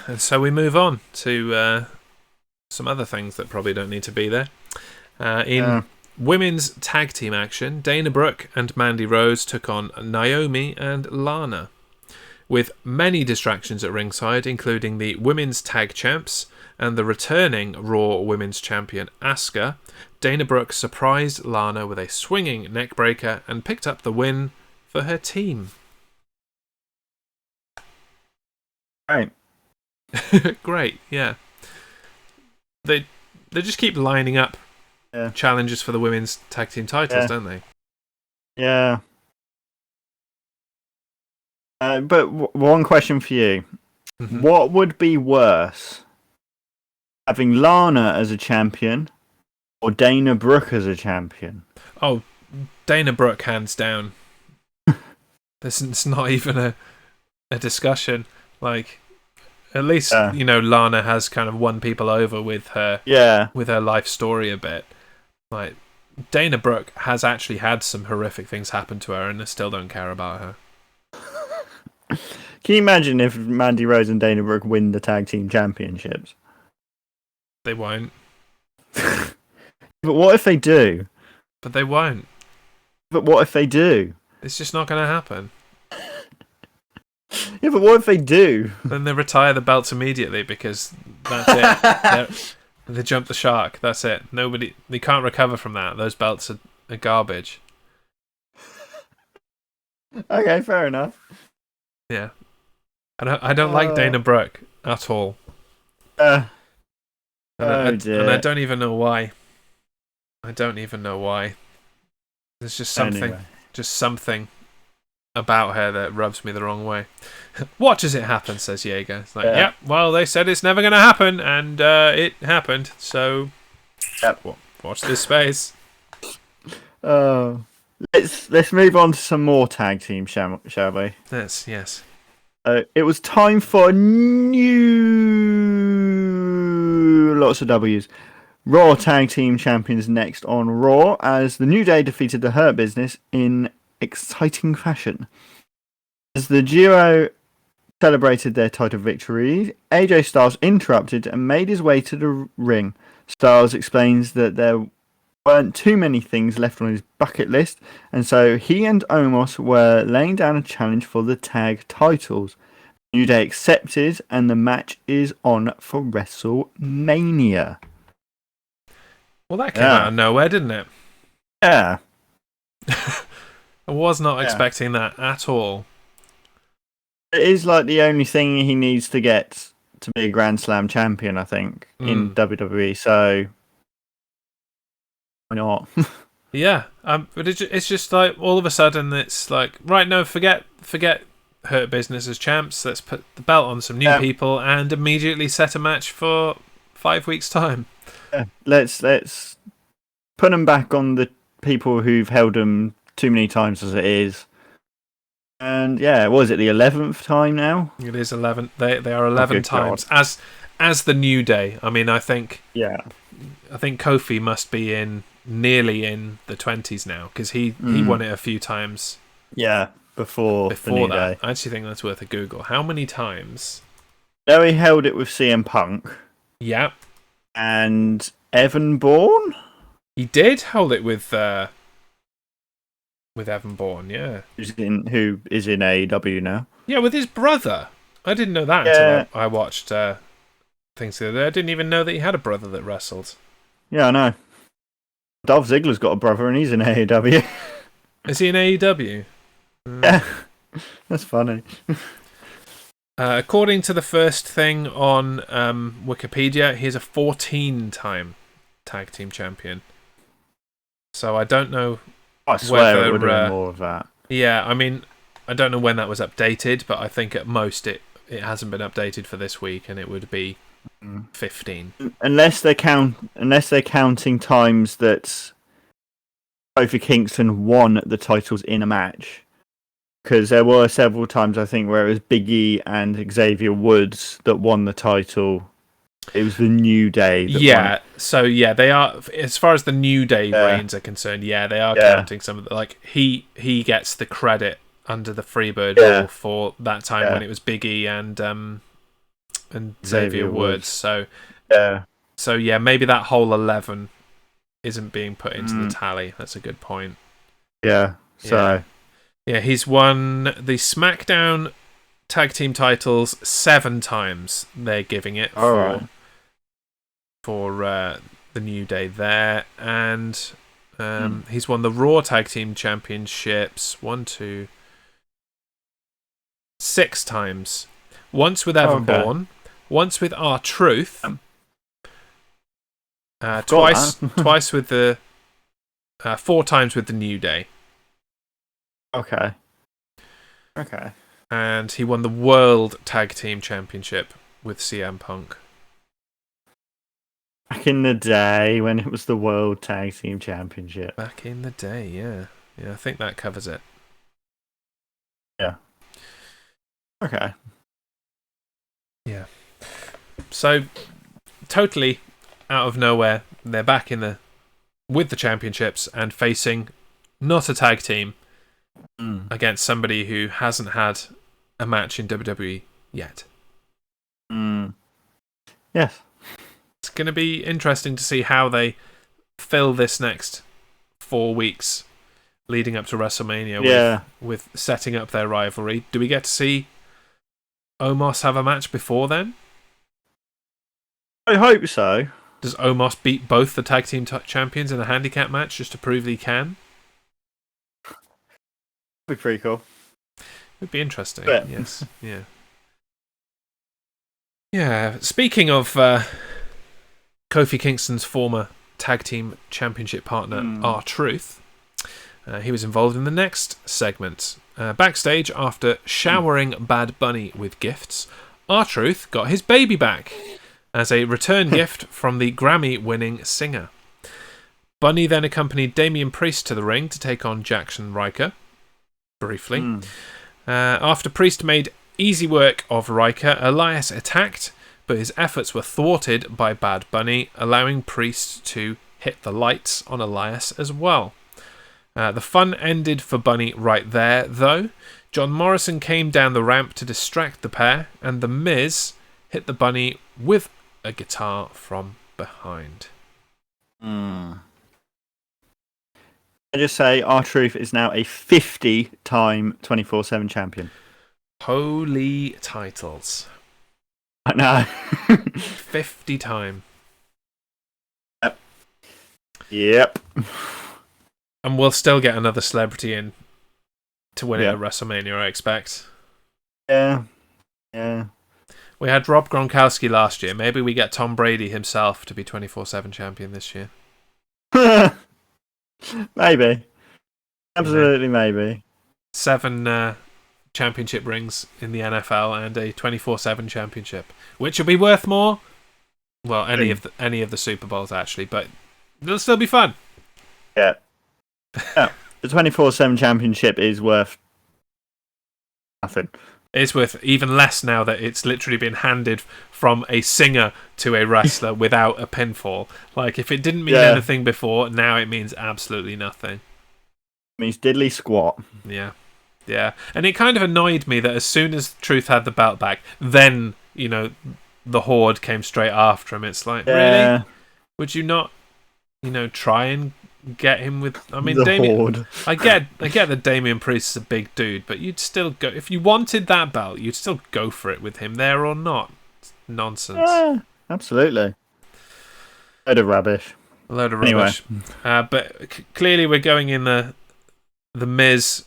And so we move on to some other things that probably don't need to be there. In women's tag team action, Dana Brooke and Mandy Rose took on Naomi and Lana. With many distractions at ringside, including the women's tag champs and the returning Raw Women's Champion Asuka, Dana Brooke surprised Lana with a swinging neckbreaker and picked up the win for her team. Right. Great, yeah. They just keep lining up challenges for the women's tag team titles, don't they? Yeah. But one question for you. What would be worse? Having Lana as a champion or Dana Brooke as a champion? Oh, Dana Brooke, hands down. It's not even a discussion. Like, at least, you know, Lana has kind of won people over with her life story a bit. Like, Dana Brooke has actually had some horrific things happen to her and I still don't care about her. Can you imagine if Mandy Rose and Dana Brooke win the tag team championships? They won't. But what if they do? But they won't. But what if they do? It's just not going to happen. Yeah, but what if they do? Then they retire the belts immediately because that's it. They jump the shark. That's it. They can't recover from that. Those belts are garbage. Okay, fair enough. Yeah. I don't like Dana Brooke at all. And I don't even know why. There's just something about her that rubs me the wrong way. Watch as it happens, says Jaeger. It's like, yep, well, they said it's never going to happen, and it happened, so watch this space. Let's move on to some more tag teams, shall we? Yes. It was time for lots of W's. Raw Tag Team Champions next on Raw, as the New Day defeated the Hurt Business in exciting fashion. As the duo celebrated their title victory, AJ Styles interrupted and made his way to the ring. Styles explains that there weren't too many things left on his bucket list, and so he and Omos were laying down a challenge for the tag titles. New Day accepted, and the match is on for WrestleMania. Well, that came out of nowhere, didn't it? Yeah. I was not expecting that at all. It is like the only thing he needs to get to be a Grand Slam champion, I think, in WWE, so why not? Yeah, but it's just like all of a sudden it's like, right, no, forget Hurt Business as champs. Let's put the belt on some new people and immediately set a match for 5 weeks' time. Yeah. Let's put them back on the people who've held them too many times as it is. And was it the 11th time now? It is 11. They are 11 times as the New Day. I mean, I think Kofi must be nearly in the 20s now because he won it a few times. Yeah, before the New that. Day. I actually think that's worth a Google. How many times No, he held it with CM Punk Yeah, and Evan Bourne, he did hold it with Evan Bourne. Yeah, who is in AEW now. yeah, with his brother. I didn't know that Yeah. until I watched things the other day. I didn't even know that he had a brother that wrestled. Yeah, I know. Dolph Ziggler's got a brother and he's in AEW. Is he in AEW? Yeah, that's funny. According to the first thing on Wikipedia, he's a 14-time tag team champion. So I don't know. I swear whether, it would have been more of that. Yeah, I mean, I don't know when that was updated, but I think at most it hasn't been updated for this week, and it would be 15. Unless they're counting times that Kofi Kingston won the titles in a match. Because there were several times, I think, where it was Big E and Xavier Woods that won the title. It was the New Day that won. So yeah, they are, as far as the New Day reigns are concerned, they are counting some of the, like, he gets the credit under the Freebird rule for that time when it was Big E and Xavier Woods. So maybe that whole 11 isn't being put into the tally. That's a good point. Yeah. So yeah, he's won the SmackDown tag team titles 7 times. They're giving it for the New Day there, and he's won the Raw tag team championships 6 times. Once with Evan Bourne, once with R-Truth, twice with the 4 times with the New Day. Okay. And he won the World Tag Team Championship with CM Punk. Back in the day when it was the World Tag Team Championship. Back in the day, yeah. Yeah, I think that covers it. Yeah. Okay. Yeah. So, totally out of nowhere, they're back with the championships and facing not a tag team against somebody who hasn't had a match in WWE yet. Yes. It's going to be interesting to see how they fill this next 4 weeks leading up to WrestleMania with setting up their rivalry. Do we get to see Omos have a match before then? I hope so. Does Omos beat both the tag team champions in a handicap match just to prove that he can? That'd be pretty cool. Would be interesting. Yes. Yeah. Yeah. Speaking of Kofi Kingston's former tag team championship partner, R-Truth, he was involved in the next segment. Backstage, after showering Bad Bunny with gifts, R-Truth got his baby back as a return gift from the Grammy-winning singer. Bunny then accompanied Damian Priest to the ring to take on Jackson Riker. Briefly. After Priest made easy work of Riker, Elias attacked, but his efforts were thwarted by Bad Bunny, allowing Priest to hit the lights on Elias as well. The fun ended for Bunny right there, though. John Morrison came down the ramp to distract the pair, and The Miz hit the Bunny with a guitar from behind. I just say R-Truth is now a 50-time 24/7 champion. Holy titles. I know. 50-time. Yep. And we'll still get another celebrity in to win it at WrestleMania, I expect. Yeah. We had Rob Gronkowski last year. Maybe we get Tom Brady himself to be 24/7 champion this year. Maybe. Absolutely maybe. 7 championship rings in the NFL and a 24/7 championship. Which will be worth more? Well, any of the Super Bowls, actually. But it'll still be fun. Yeah. The 24/7 championship is worth nothing. It's worth even less now that it's literally been handed from a singer to a wrestler without a pinfall. Like, if it didn't mean anything before, now it means absolutely nothing. It means diddly squat. Yeah. And it kind of annoyed me that as soon as Truth had the belt back, then the Horde came straight after him. It's like, really? Would you not, try and get him with? I mean, the Damien. Horde. I get that Damian Priest is a big dude, but you'd still go if you wanted that belt. You'd still go for it with him there or not. It's nonsense. Yeah, absolutely. Load of rubbish. A load of rubbish. Anyway. But clearly, we're going in the Miz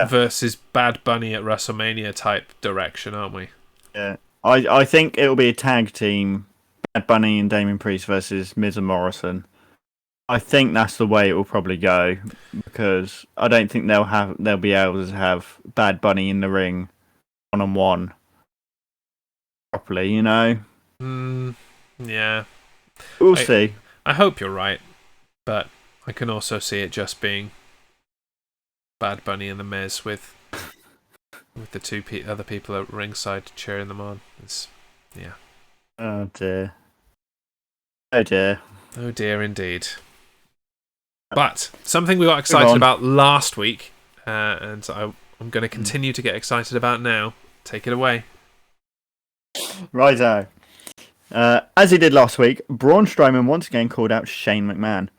versus Bad Bunny at WrestleMania type direction, aren't we? Yeah, I think it'll be a tag team, Bad Bunny and Damien Priest versus Miz and Morrison. I think that's the way it will probably go, because I don't think they'll be able to have Bad Bunny in the ring one-on-one properly, Yeah. We'll see. I hope you're right, but I can also see it just being Bad Bunny and the Miz with the two other people at ringside cheering them on. Yeah. Oh dear. Oh dear. Oh dear, indeed. But something we got excited about last week, and I'm going to continue to get excited about now. Take it away. Righto. As he did last week, Braun Strowman once again called out Shane McMahon.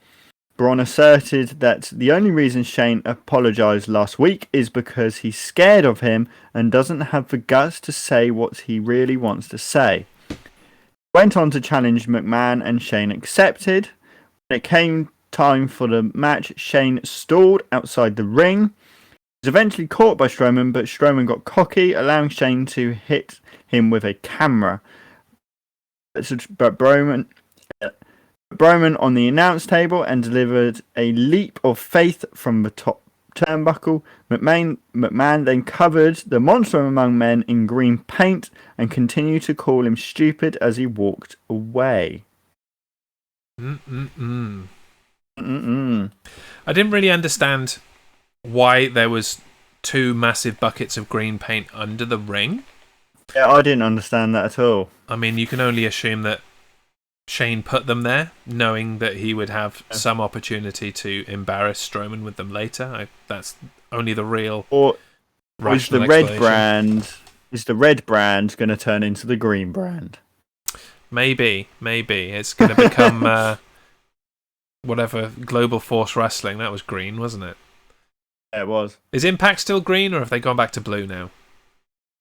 Braun asserted that the only reason Shane apologised last week is because he's scared of him and doesn't have the guts to say what he really wants to say. Went on to challenge McMahon, and Shane accepted. When it came time for the match, Shane stalled outside the ring. He was eventually caught by Strowman, but Strowman got cocky, allowing Shane to hit him with a camera. But Broman on the announce table and delivered a leap of faith from the top turnbuckle. McMahon then covered the monster among men in green paint and continued to call him stupid as he walked away. I didn't really understand why there was 2 massive buckets of green paint under the ring. Yeah, I didn't understand that at all. I mean, you can only assume that Shane put them there, knowing that he would have some opportunity to embarrass Strowman with them later. That's only the real. Or is the red brand? Is the red brand going to turn into the green brand? Maybe it's going to become whatever Global Force Wrestling. That was green, wasn't it? Yeah, it was. Is Impact still green, or have they gone back to blue now?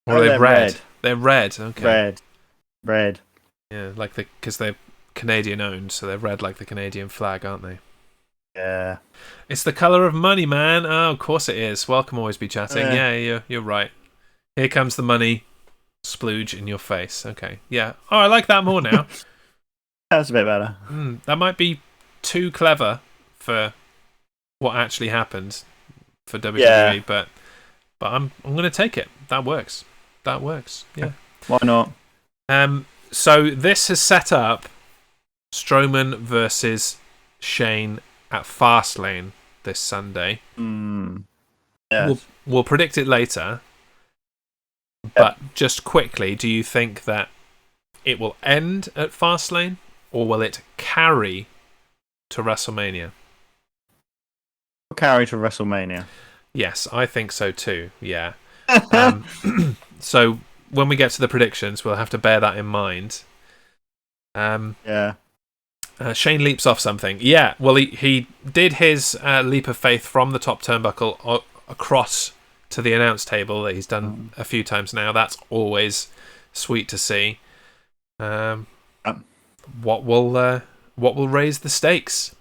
Or are they red? They're red. Okay. Red. Yeah, because they're Canadian owned, so they're red like the Canadian flag, aren't they? Yeah. It's the colour of money, man. Oh, of course it is. Welcome, always be chatting. Yeah, you're right. Here comes the money. Splooge in your face. Okay. Yeah. Oh, I like that more now. That's a bit better. That might be too clever for what actually happened for WWE, but I'm going to take it. That works. Yeah. Why not? So this has set up Strowman versus Shane at Fastlane this Sunday. Yes. We'll predict it later. But just quickly, do you think that it will end at Fastlane, or will it carry to WrestleMania? Carry to WrestleMania. Yes, I think so too. Yeah. So when we get to the predictions, we'll have to bear that in mind. Shane leaps off something. Yeah, well, he did his leap of faith from the top turnbuckle across to the announce table that he's done a few times now. That's always sweet to see. What will raise the stakes?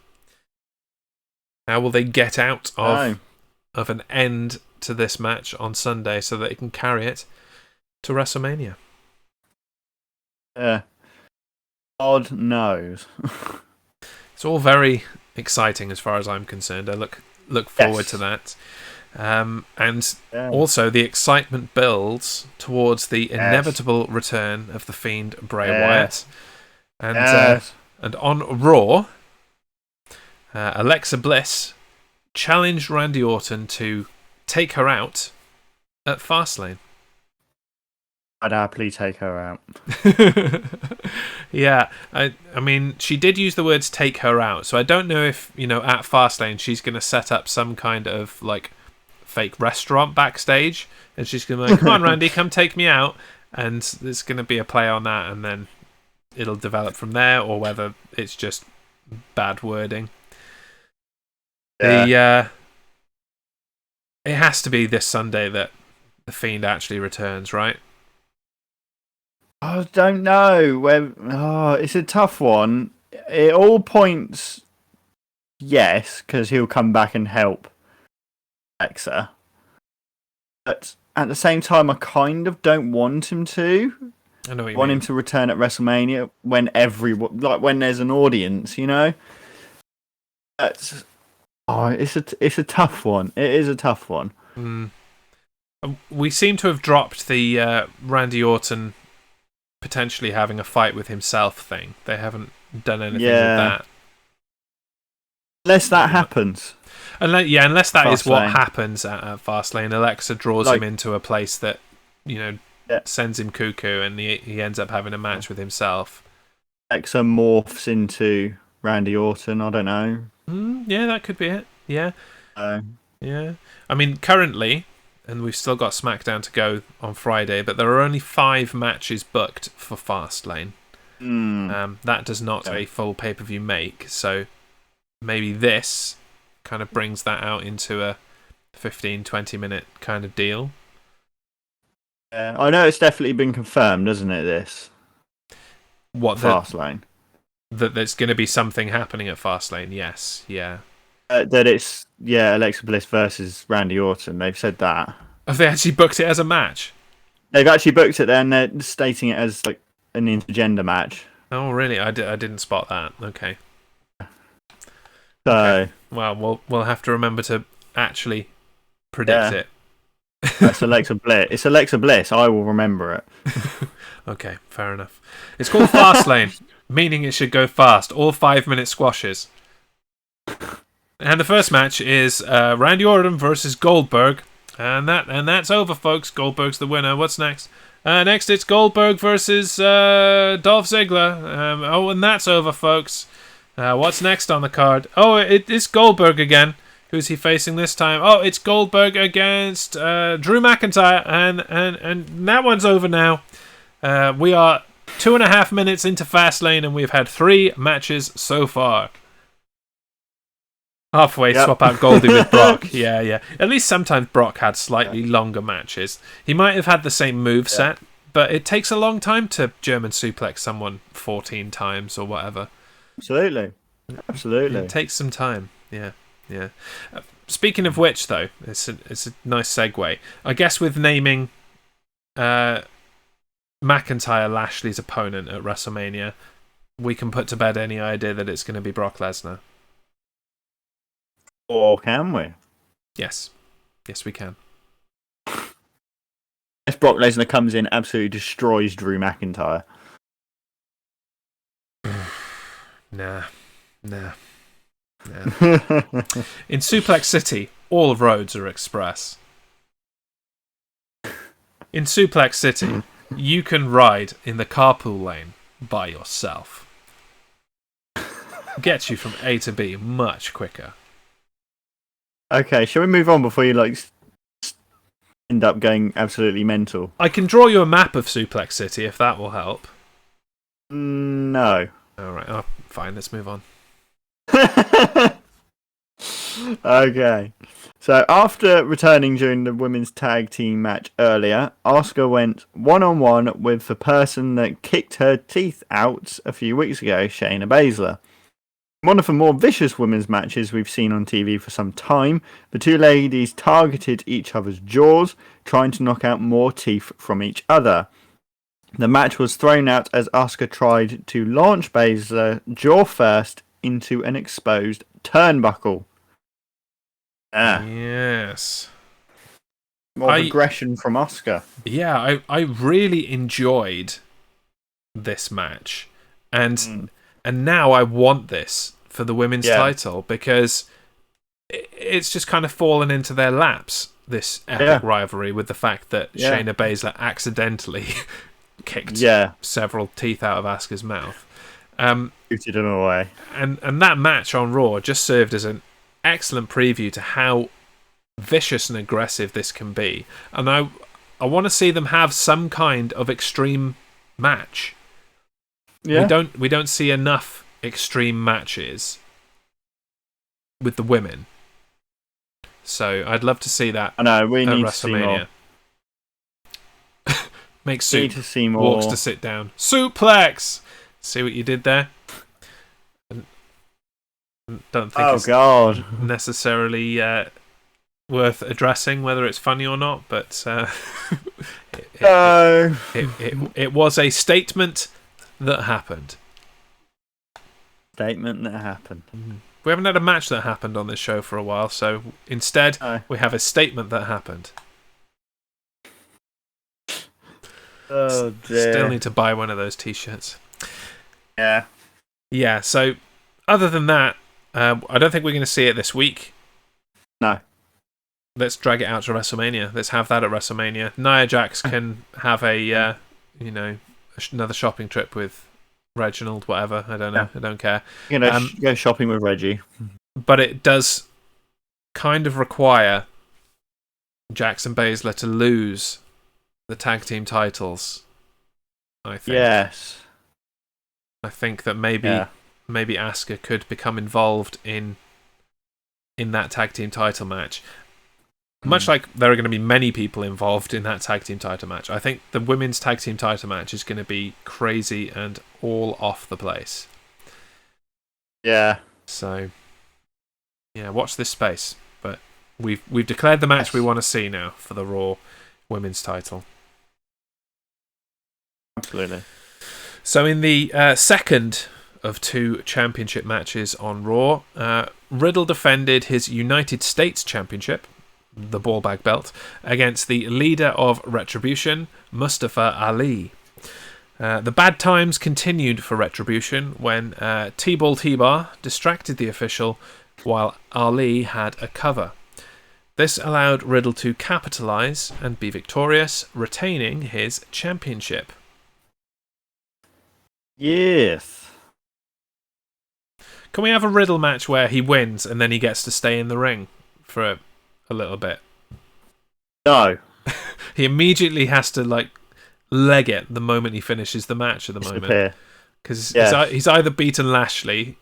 How will they get out of an end to this match on Sunday so that they can carry it to WrestleMania? God knows. It's all very exciting as far as I'm concerned. I look forward to that. And also the excitement builds towards the inevitable return of the Fiend Bray Wyatt. And on Raw, Alexa Bliss challenged Randy Orton to take her out at Fastlane. I'd happily take her out. Yeah, I mean, she did use the words "take her out," so I don't know if at Fastlane she's going to set up some kind of fake restaurant backstage, and she's going to be like, "Come on, Randy, come take me out," and there's going to be a play on that, and then it'll develop from there, or whether it's just bad wording. Yeah. It has to be this Sunday that the Fiend actually returns, right? I don't know. It's a tough one. It all points yes, because he'll come back and help Alexa. But at the same time, I kind of don't want him to. I know what you want mean. him to return at WrestleMania when when there's an audience, you know. It's a tough one. It is a tough one. We seem to have dropped the Randy Orton potentially having a fight with himself thing. They haven't done anything with that. Unless that happens. Unless that is what Fastlane. happens at Fastlane. Alexa draws him into a place that, sends him cuckoo, and he ends up having a match with himself. Alexa morphs into Randy Orton. I don't know. Yeah, that could be it. Yeah. Yeah. I mean, currently, and we've still got SmackDown to go on Friday, but there are only 5 matches booked for Fastlane. That does not a full pay-per-view make, so maybe this kind of brings that out into a 15-20 minute kind of deal. I know it's definitely been confirmed, hasn't it, this? What, Fastlane? That there's going to be something happening at Fastlane, yes, yeah. That it's, Alexa Bliss versus Randy Orton. They've said that. Have they actually booked it as a match? They've actually booked it there, and they're stating it as like an intergender match. Oh, really? I didn't spot that. Okay. So, okay. Well, we'll have to remember to actually predict it. That's Alexa Bliss. It's Alexa Bliss. I will remember it. Okay, fair enough. It's called Fastlane, meaning it should go fast. All 5-minute squashes. And the first match is Randy Orton versus Goldberg, and that's over, folks. Goldberg's the winner. What's next? Next, it's Goldberg versus Dolph Ziggler. And that's over, folks. What's next on the card? Oh, it's Goldberg again. Who's he facing this time? Oh, it's Goldberg against Drew McIntyre, and that one's over now. We are 2.5 minutes into Fastlane, and we've had 3 matches so far. Halfway, swap out Goldie with Brock. Yeah. At least sometimes Brock had slightly longer matches. He might have had the same moveset, but it takes a long time to German suplex someone 14 times or whatever. Absolutely. It takes some time. Yeah. Speaking of which, though, it's a nice segue. I guess with naming McIntyre Lashley's opponent at WrestleMania, we can put to bed any idea that it's going to be Brock Lesnar. Or can we? Yes, we can. If Brock Lesnar comes in, absolutely destroys Drew McIntyre. Nah. In Suplex City, all roads are express. In Suplex City, you can ride in the carpool lane by yourself. Gets you from A to B much quicker. Okay, shall we move on before you end up going absolutely mental? I can draw you a map of Suplex City if that will help. No. Alright, fine, let's move on. Okay. So after returning during the women's tag team match earlier, Asuka went one-on-one with the person that kicked her teeth out a few weeks ago, Shayna Baszler. One of the more vicious women's matches we've seen on TV for some time, the two ladies targeted each other's jaws, trying to knock out more teeth from each other. The match was thrown out as Asuka tried to launch Baszler jaw first into an exposed turnbuckle. Yes. More aggression from Asuka. Yeah, I really enjoyed this match. And now I want this for the women's title, because it's just kind of fallen into their laps, this epic rivalry, with the fact that Shayna Baszler accidentally kicked several teeth out of Asuka's mouth. Booted him away. And that match on Raw just served as an excellent preview to how vicious and aggressive this can be. And I I want to see them have some kind of extreme match. Yeah. We don't see enough extreme matches with the women. So I'd love to see that. I know, we at need to see more. WrestleMania. Make We soup. need to see more. Walks to sit down. Suplex! See what you did there? Don't think it's God. necessarily worth addressing whether it's funny or not, but it was a statement that happened. Statement that happened. We haven't had a match that happened on this show for a while, so instead we have a statement that happened. Oh dear. Still need to buy one of those t-shirts. Yeah. Yeah, so other than that, I don't think we're going to see it this week. No. Let's drag it out to WrestleMania. Let's have that at WrestleMania. Nia Jax can have a, another shopping trip with Reginald, whatever. I don't know. I don't care. Go shopping with Reggie. But it does kind of require Jackson Baszler to lose the tag team titles, I think. Yes. I think that maybe Asuka could become involved in that tag team title match. Much like there are going to be many people involved in that tag team title match, I think the women's tag team title match is going to be crazy and all off the place. Yeah. So, yeah, watch this space. But we've declared the match we want to see now for the Raw women's title. Absolutely. So in the second of two championship matches on Raw, Riddle defended his United States Championship, the ball bag belt, against the leader of Retribution, Mustafa Ali. The bad times continued for Retribution when T-Ball T-Bar distracted the official while Ali had a cover. This allowed Riddle to capitalise and be victorious, retaining his championship. Yes. Can we have a Riddle match where he wins and then he gets to stay in the ring for a little bit? No. He immediately has to leg it the moment he finishes the match at the moment. Because he's either beaten Lashley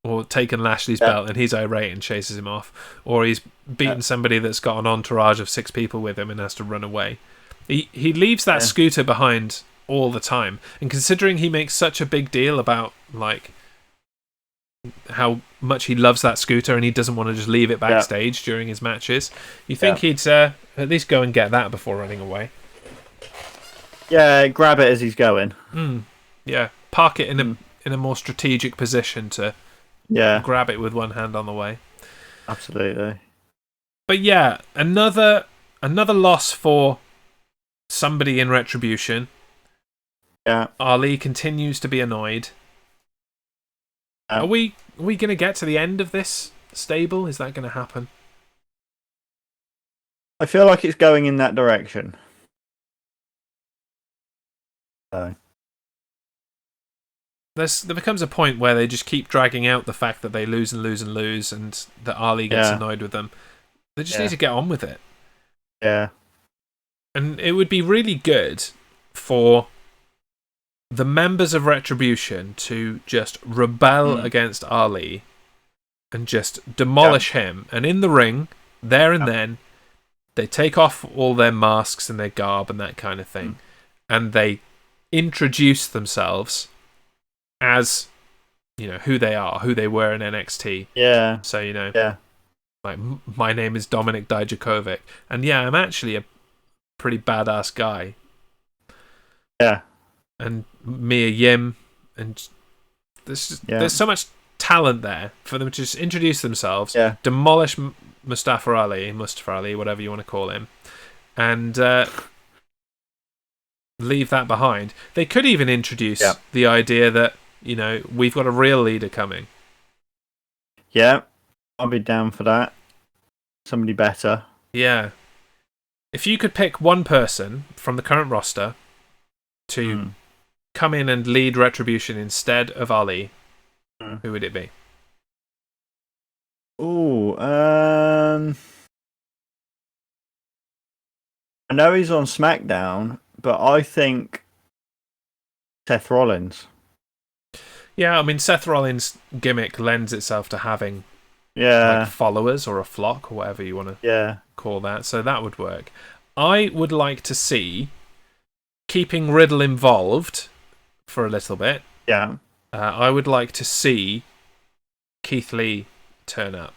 or taken Lashley's belt and he's irate and chases him off, or he's beaten somebody that's got an entourage of 6 people with him and has to run away. He leaves that scooter behind all the time, and considering he makes such a big deal about how much he loves that scooter and he doesn't want to just leave it backstage during his matches, you think he'd at least go and get that before running away. Yeah, grab it as he's going. Yeah, park it in a more strategic position to grab it with one hand on the way. Absolutely. But yeah, another loss for somebody in Retribution. Yeah. Ali continues to be annoyed. Are we going to get to the end of this stable? Is that going to happen? I feel like it's going in that direction. So. There becomes a point where they just keep dragging out the fact that they lose and lose and lose, and that Ali gets annoyed with them. They just need to get on with it. Yeah. And it would be really good for the members of Retribution to just rebel against Ali and just demolish him. And in the ring, there and then, they take off all their masks and their garb and that kind of thing. And they introduce themselves as, who they are, who they were in NXT. Yeah. So, my name is Dominik Dijakovic. And I'm actually a pretty badass guy. Yeah. And Mia Yim, and there's so much talent there for them to just introduce themselves, demolish Mustafa Ali, whatever you want to call him, and leave that behind. They could even introduce the idea that, we've got a real leader coming. Yeah, I'll be down for that. Somebody better. Yeah. If you could pick one person from the current roster to come in and lead Retribution instead of Ali, who would it be? I know he's on SmackDown, but I think Seth Rollins. Yeah, I mean, Seth Rollins' gimmick lends itself to having Yeah. like followers or a flock or whatever you want to call that. So that would work. I would like to see, keeping Riddle involved for a little bit. Yeah. I would like to see Keith Lee turn up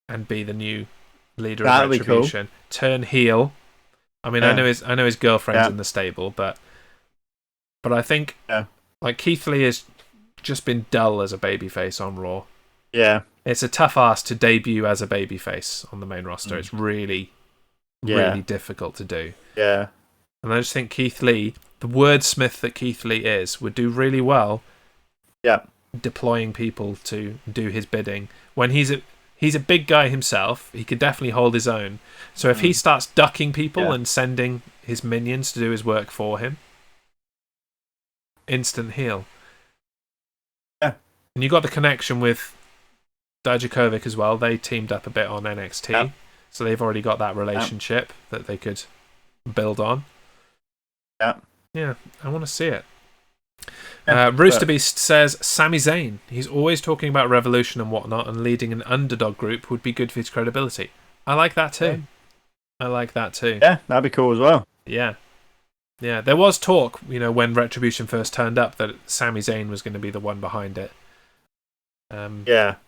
and be the new leader of Retribution. Cool. Turn heel. I mean, I know his girlfriend's in the stable, but I think like Keith Lee has just been dull as a babyface on Raw. Yeah. It's a tough ask to debut as a babyface on the main roster. It's really difficult to do. Yeah. And I just think Keith Lee, the wordsmith that Keith Lee is, would do really well deploying people to do his bidding. When he's a big guy himself, he could definitely hold his own. So if he starts ducking people and sending his minions to do his work for him, instant heel. Yeah. And you got the connection with Dijakovic as well. They teamed up a bit on NXT, so they've already got that relationship that they could build on. Yeah, I want to see it. Roosterbeast says Sami Zayn. He's always talking about Revolution and whatnot, and leading an underdog group would be good for his credibility. I like that too. Yeah, that'd be cool as well. Yeah. There was talk, when Retribution first turned up, that Sami Zayn was going to be the one behind it. But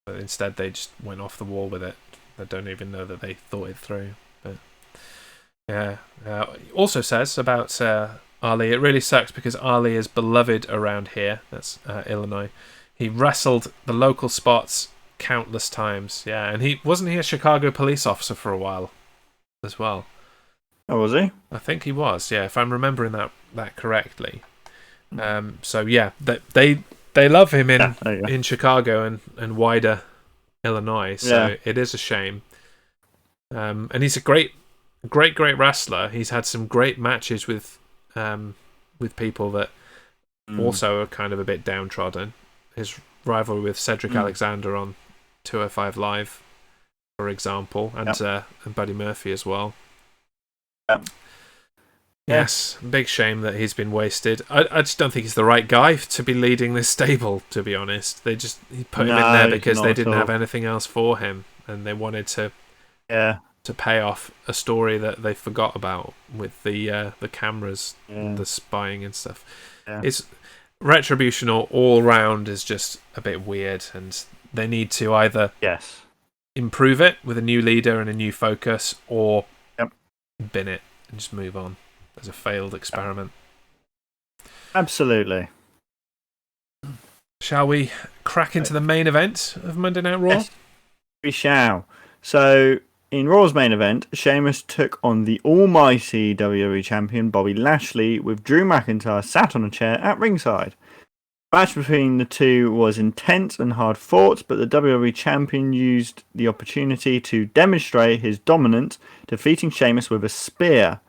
instead, they just went off the wall with it. I don't even know that they thought it through. But also says about Ali, it really sucks because Ali is beloved around here. That's Illinois. He wrestled the local spots countless times. Yeah, and wasn't he a Chicago police officer for a while as well? Oh, was he? I think he was. Yeah, if I'm remembering that correctly. So yeah, they love him in Chicago and wider Illinois. So it is a shame. And he's a great wrestler. He's had some great matches with people that also are kind of a bit downtrodden. His rivalry with Cedric Alexander on 205 Live, for example, and Buddy Murphy as well. Yes, big shame that he's been wasted. I just don't think he's the right guy to be leading this stable, to be honest. He put him in there because they didn't have anything else for him, and they wanted to pay off a story that they forgot about with the cameras and the spying and stuff. It's Retribution all round is just a bit weird, and they need to either improve it with a new leader and a new focus, or bin it and just move on as a failed experiment. Absolutely. Shall we crack into the main event of Monday Night Raw? Yes, we shall. So, in Raw's main event, Sheamus took on the almighty WWE Champion Bobby Lashley, with Drew McIntyre sat on a chair at ringside. The match between the two was intense and hard fought, but the WWE Champion used the opportunity to demonstrate his dominance, defeating Sheamus with a spear.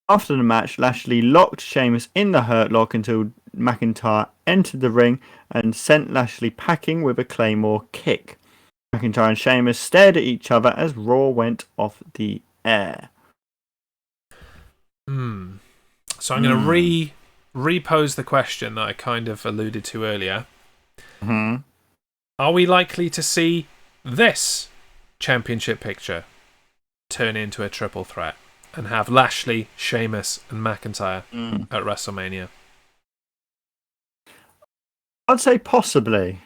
After the match, Lashley locked Sheamus in the Hurt Lock until McIntyre entered the ring and sent Lashley packing with a Claymore kick. McIntyre and Sheamus stared at each other as Raw went off the air. So I'm going to repose the question that I kind of alluded to earlier. Are we likely to see this championship picture turn into a triple threat and have Lashley, Sheamus, and McIntyre at WrestleMania? I'd say possibly.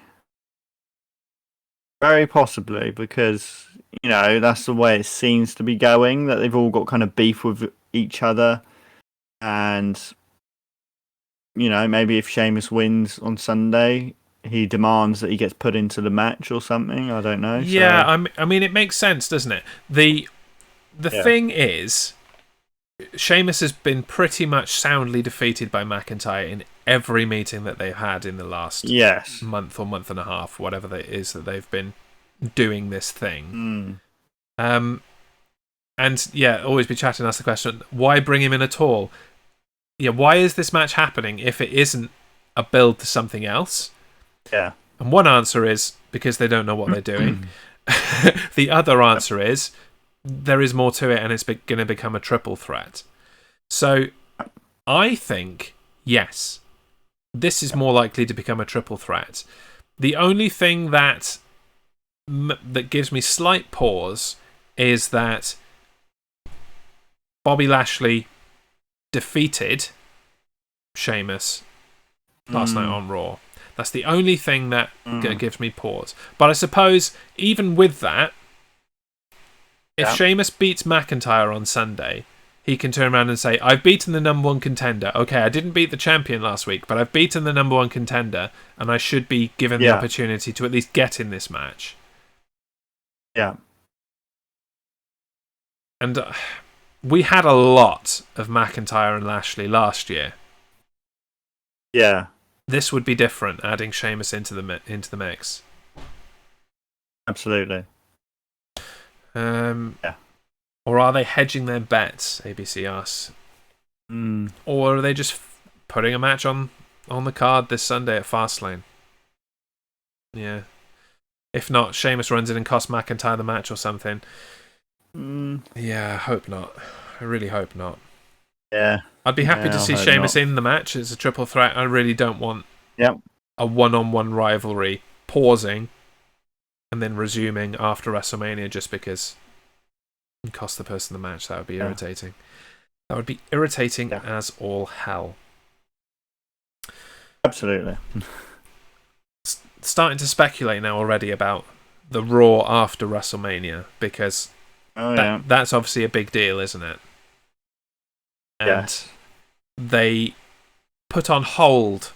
Very possibly, because, that's the way it seems to be going, that they've all got kind of beef with each other. And, maybe if Sheamus wins on Sunday, he demands that he gets put into the match or something. I don't know. Yeah, so. I mean, it makes sense, doesn't it? The thing is, Sheamus has been pretty much soundly defeated by McIntyre in every meeting that they've had in the last month or month and a half, whatever it is that they've been doing this thing. And always be chatting, ask the question, why bring him in at all? Why is this match happening if it isn't a build to something else? And one answer is because they don't know what they're doing. The other answer is there is more to it, and it's going to become a triple threat. So I think, yes, this is more likely to become a triple threat. The only thing that gives me slight pause is that Bobby Lashley defeated Sheamus last night on Raw. That's the only thing that gives me pause. But I suppose even with that, if Sheamus beats McIntyre on Sunday, he can turn around and say, I've beaten the number one contender. Okay, I didn't beat the champion last week, but I've beaten the number one contender, and I should be given the opportunity to at least get in this match. Yeah. And we had a lot of McIntyre and Lashley last year. Yeah. This would be different, adding Sheamus into the mix. Absolutely. Yeah. Or are they hedging their bets, ABC asks? Or are they just putting a match on the card this Sunday at Fastlane? Yeah. If not, Sheamus runs in and costs McIntyre the match or something. Yeah, I hope not. I really hope not. Yeah. I'd be happy to see Sheamus in the match. It's a triple threat. I really don't want a one-on-one rivalry pausing and then resuming after WrestleMania just because it cost the person the match. That would be irritating. That would be irritating as all hell. Absolutely. Starting to speculate now already about the Raw after WrestleMania because that's obviously a big deal, isn't it? And they put on hold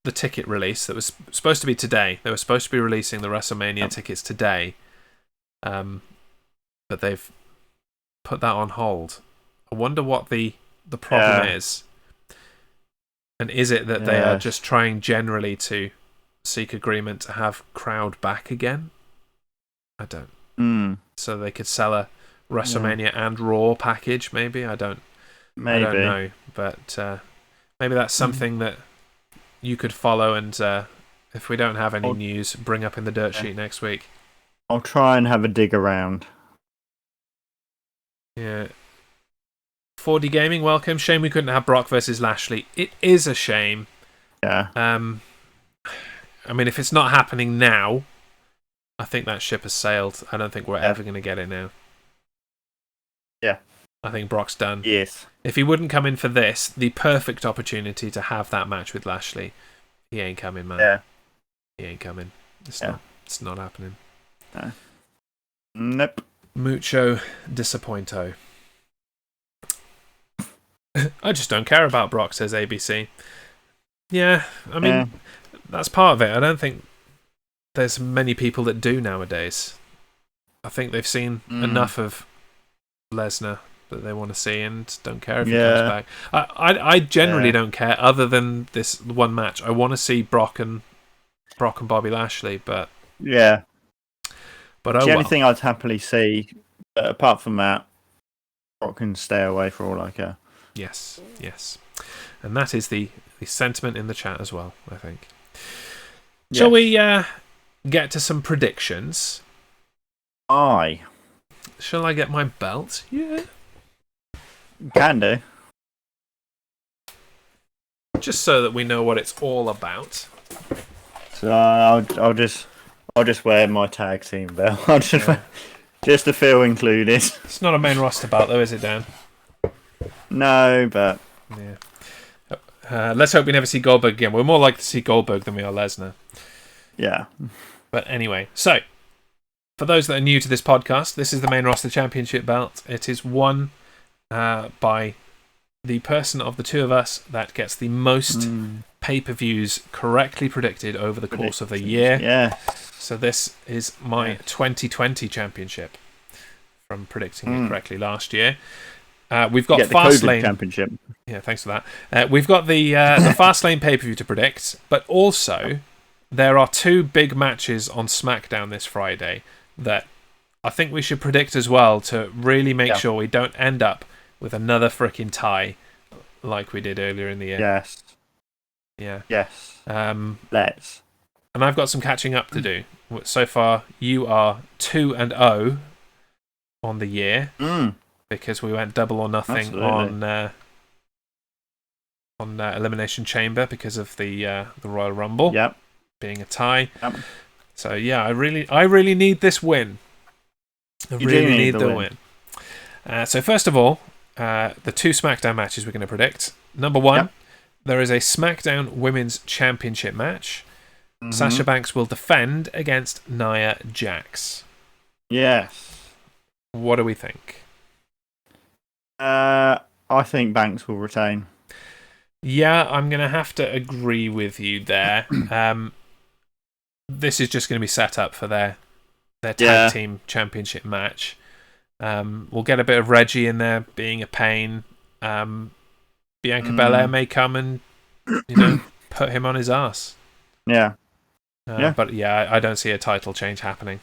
the ticket release that was supposed to be today. They were supposed to be releasing the WrestleMania tickets today, but they've put that on hold. I wonder what the problem is. And is it that they are just trying generally to seek agreement to have crowd back again? I don't. So they could sell a WrestleMania and Raw package, maybe? I don't know. But maybe that's something that you could follow, and if we don't have any news, bring up in the dirt sheet next week. I'll try and have a dig around. Yeah. 4D Gaming, welcome. Shame we couldn't have Brock versus Lashley. It is a shame. Yeah. I mean, if it's not happening now, I think that ship has sailed. I don't think we're ever going to get it now. Yeah. I think Brock's done. Yes. If he wouldn't come in for this, the perfect opportunity to have that match with Lashley, he ain't coming, man. Yeah. He ain't coming. It's not happening. No. Nope. Mucho disappointo. I just don't care about Brock, says ABC. Yeah, I mean, that's part of it. I don't think there's many people that do nowadays. I think they've seen enough of Lesnar that they want to see and don't care if he comes back. I generally don't care, other than this one match. I want to see Brock and Bobby Lashley, but the only well. thing I'd happily see, apart from that, Brock can stay away for all I care. Yes. And that is the sentiment in the chat as well, I think. Yes. Shall we get to some predictions? Shall I get my belt? Yeah. Can do. Just so that we know what it's all about. So I'll just wear my tag team belt. Just to feel included. It's not a main roster belt though, is it, Dan? No, but let's hope we never see Goldberg again. We're more likely to see Goldberg than we are Lesnar. Yeah. But anyway, so for those that are new to this podcast, this is the main roster championship belt. It is won by the person of the two of us that gets the most pay-per-views correctly predicted over the course of the year. Yeah. So this is my 2020 championship from predicting it correctly last year. We've got Fastlane championship. Yeah, thanks for that. We've got the Fastlane pay-per-view to predict, but also there are two big matches on SmackDown this Friday that I think we should predict as well to really make sure we don't end up with another freaking tie like we did earlier in the year. Yes. Yeah. Yes. Let's. And I've got some catching up to do. So far, you are 2-0 on the year because we went double or nothing Absolutely. on Elimination Chamber because of the Royal Rumble being a tie. Yep. So yeah, I really need this win. I really need the win. So first of all, the 2 SmackDown matches we're going to predict. Number 1, there is a SmackDown Women's Championship match. Sasha Banks will defend against Nia Jax. Yes. What do we think? I think Banks will retain. Yeah, I'm going to have to agree with you there. This is just going to be set up for their tag team championship match. We'll get a bit of Reggie in there being a pain. Bianca Belair may come and put him on his ass. Yeah. But yeah, I don't see a title change happening.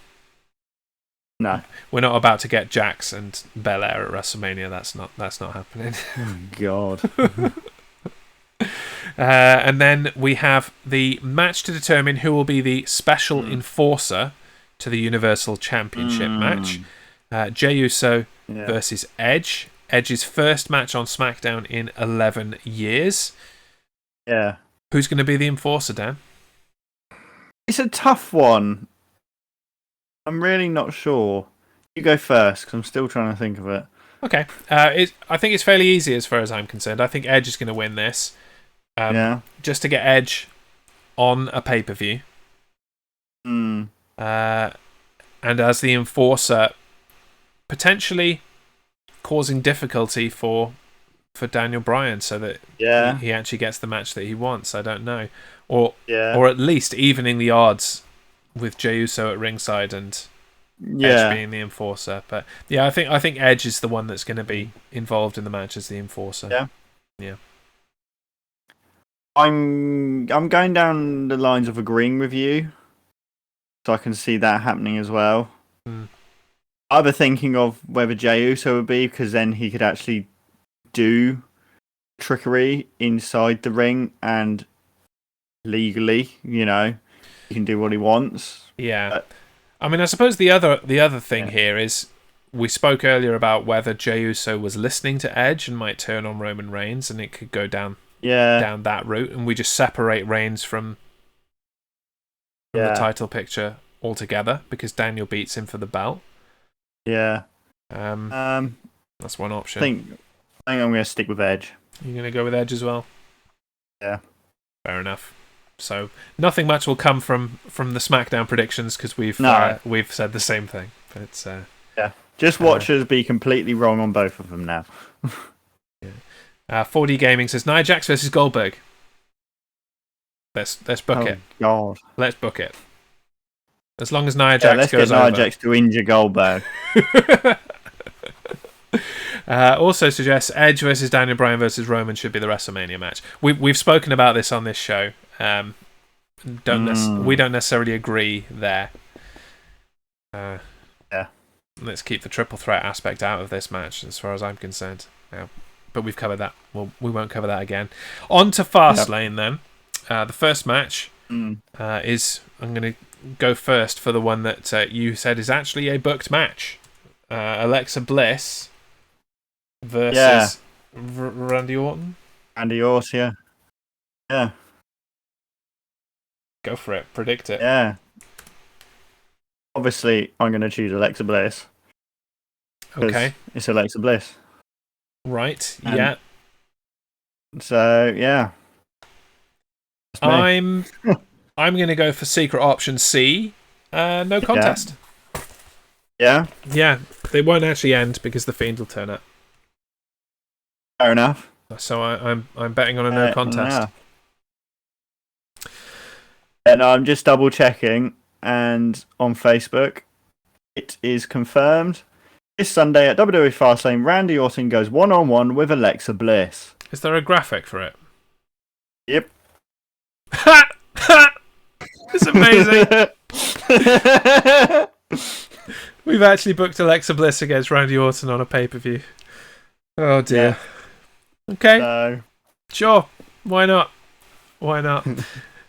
No. We're not about to get Jax and Belair at WrestleMania. That's not happening. Oh, God. And then we have the match to determine who will be the special enforcer to the Universal Championship match. Jey Uso versus Edge. Edge's first match on SmackDown in 11 years. Yeah. Who's going to be the enforcer, Dan? It's a tough one. I'm really not sure. You go first, because I'm still trying to think of it. Okay. I think it's fairly easy as far as I'm concerned. I think Edge is going to win this. Just to get Edge on a pay-per-view. And as the enforcer, potentially causing difficulty for Daniel Bryan so that he actually gets the match that he wants. I don't know. Or at least evening the odds with Jey Uso at ringside and Edge being the enforcer. But yeah, I think Edge is the one that's going to be involved in the match as the enforcer. Yeah. I'm going down the lines of agreeing with you, so I can see that happening as well. Either thinking of whether Jey Uso would be, because then he could actually do trickery inside the ring and legally, he can do what he wants. Yeah. I mean, I suppose the other thing here is we spoke earlier about whether Jey Uso was listening to Edge and might turn on Roman Reigns, and it could go down that route, and we just separate Reigns from the title picture altogether because Daniel beats him for the belt. Yeah. That's one option. I think I'm going to stick with Edge. You're going to go with Edge as well? Yeah. Fair enough. So nothing much will come from the SmackDown predictions because we've said the same thing. But it's just watch us be completely wrong on both of them now. 4D Gaming says Nia Jax versus Goldberg. Let's book it. God. Let's book it. As long as Nia Jax goes over. Let's get Nia Jax to injure Goldberg. Also suggests Edge versus Daniel Bryan versus Roman should be the WrestleMania match. We've spoken about this on this show. We don't necessarily agree there. Let's keep the triple threat aspect out of this match, as far as I'm concerned. But we've covered that. Well, we won't cover that again. On to Fastlane then. The first match is, I'm going to go first for the one that you said is actually a booked match. Alexa Bliss versus Randy Orton. Randy Orton, yeah. Go for it. Predict it. Yeah. Obviously, I'm going to choose Alexa Bliss. Okay. It's Alexa Bliss. Right. So, yeah. I'm going to go for secret option C. No contest. Yeah? Yeah. They won't actually end because the Fiend will turn up. Fair enough. So I'm betting on a no contest. And I'm just double checking, and on Facebook, it is confirmed. This Sunday at WWE Fastlane, Randy Orton goes one-on-one with Alexa Bliss. Is there a graphic for it? Yep. It's amazing. We've actually booked Alexa Bliss against Randy Orton on a pay-per-view. Oh dear. Yeah. Okay. Sure. Why not? Why not?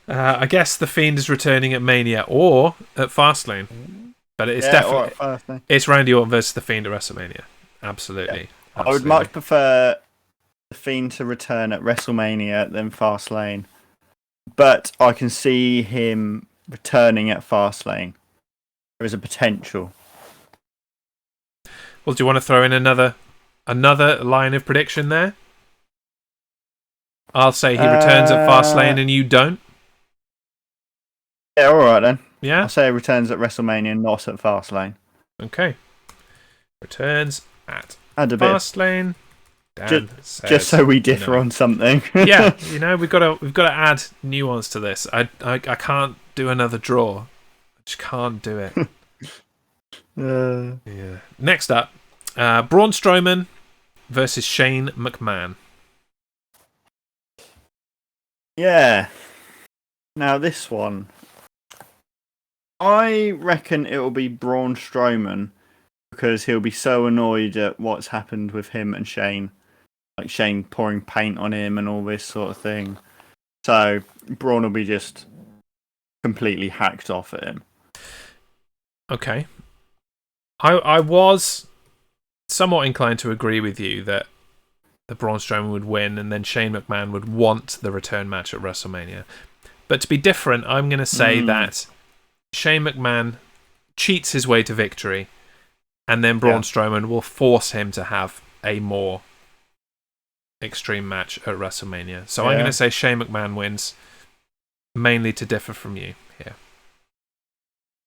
I guess the Fiend is returning at Mania or at Fastlane. But it's Yeah, definitely Fastlane. it's Randy Orton versus The Fiend at WrestleMania. Absolutely. Yeah. I would much prefer The Fiend to return at WrestleMania than Fastlane. But I can see him returning at Fastlane. There is a potential. Well, do you want to throw in another line of prediction there? I'll say he returns at Fastlane and you don't. Yeah, all right then. Yeah? I'll say he returns at WrestleMania, not at Fastlane. Okay. Returns at Add a Fastlane. Just so we differ on something. Yeah, we've got to add nuance to this. I can't do another draw. I just can't do it. Yeah. Next up, Braun Strowman versus Shane McMahon. Yeah. Now this one, I reckon it will be Braun Strowman because he'll be so annoyed at what's happened with him and Shane. Like Shane pouring paint on him and all this sort of thing. So Braun will be just completely hacked off at him. Okay. I was somewhat inclined to agree with you that the Braun Strowman would win and then Shane McMahon would want the return match at WrestleMania. But to be different, I'm going to say that Shane McMahon cheats his way to victory and then Braun Strowman will force him to have a more extreme match at WrestleMania. So I'm going to say Shane McMahon wins, mainly to differ from you here.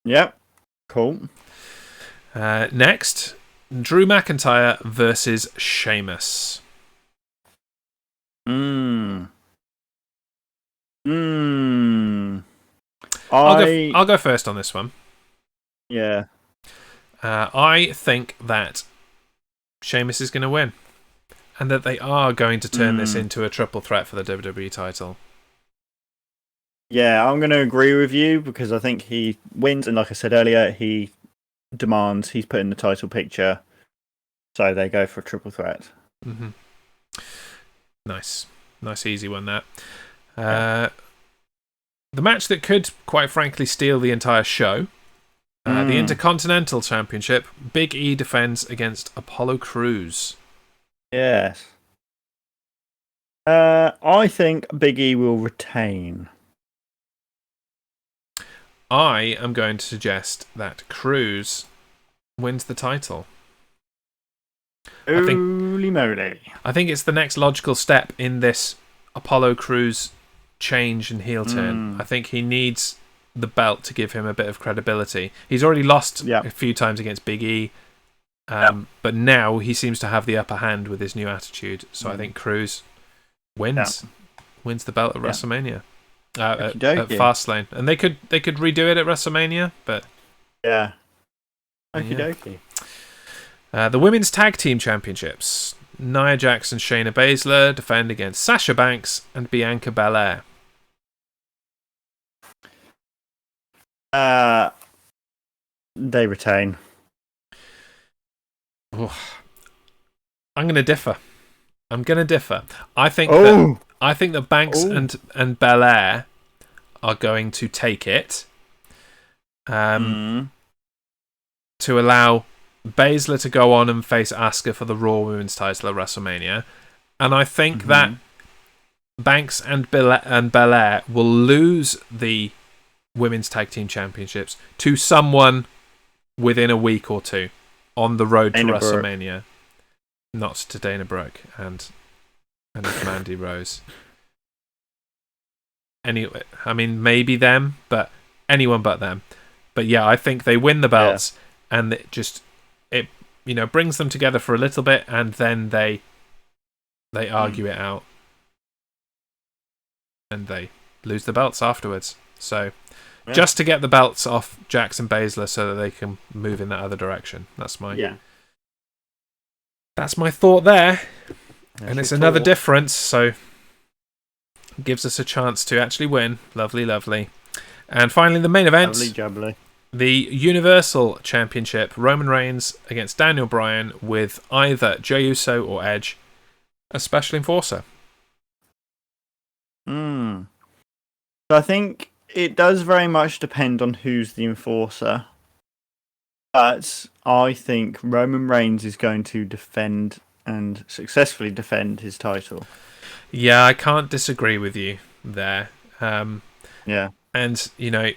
Yep. Cool. Next, Drew McIntyre versus Sheamus. I'll go first on this one. Yeah. I think that Sheamus is going to win. And that they are going to turn this into a triple threat for the WWE title. Yeah, I'm going to agree with you because I think he wins. And like I said earlier, he demands he's put in the title picture. So they go for a triple threat. Mm-hmm. Nice, easy one, that. The match that could, quite frankly, steal the entire show. The Intercontinental Championship. Big E defends against Apollo Crews. Yes. I think Big E will retain. I am going to suggest that Crews wins the title. Holy moly. I think it's the next logical step in this Apollo Crews change and heel turn. I think he needs the belt to give him a bit of credibility. He's already lost a few times against Big E. But now he seems to have the upper hand with his new attitude. So I think Crews wins the belt at WrestleMania, at Fastlane, and they could redo it at WrestleMania. But okie dokie. The Women's Tag Team Championships: Nia Jax and Shayna Baszler defend against Sasha Banks and Bianca Belair. They retain. I'm going to differ. I think that Banks and Belair are going to take it to allow Baszler to go on and face Asuka for the Raw Women's title at WrestleMania. And I think that Banks and Belair will lose the Women's Tag Team Championships to someone within a week or two on the road to WrestleMania. Not to Dana Brooke and Mandy Rose. Anyway, I mean, maybe them, but anyone but them. But yeah, I think they win the belts, and it brings them together for a little bit, and then they argue it out, and they lose the belts afterwards. So just to get the belts off Jackson Baszler so that they can move in that other direction. That's my That's my thought there. And it's another difference, so it gives us a chance to actually win. Lovely, lovely. And finally, the main event. Lovely jubbly. The Universal Championship. Roman Reigns against Daniel Bryan with either Jey Uso or Edge, a special enforcer. So I think it does very much depend on who's the enforcer. But I think Roman Reigns is going to defend and successfully defend his title. Yeah, I can't disagree with you there. Yeah. And, you know,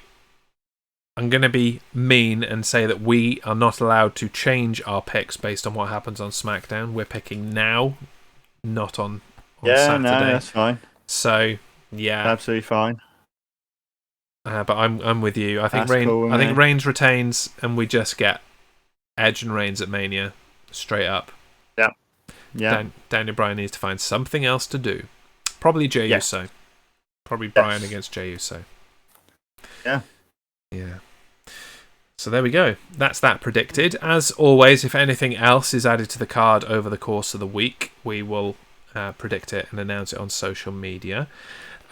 I'm going to be mean and say that we are not allowed to change our picks based on what happens on SmackDown. We're picking now, not on Saturday. No, that's fine. So, yeah. Absolutely fine. But I'm with you. I think Cool, Reigns retains, and we just get Edge and Reigns at Mania, straight up. Yeah. Daniel Bryan needs to find something else to do. Probably Jey Uso. Probably Bryan against Jey Uso. Yeah. Yeah. So there we go. That's that predicted. As always, if anything else is added to the card over the course of the week, we will predict it and announce it on social media.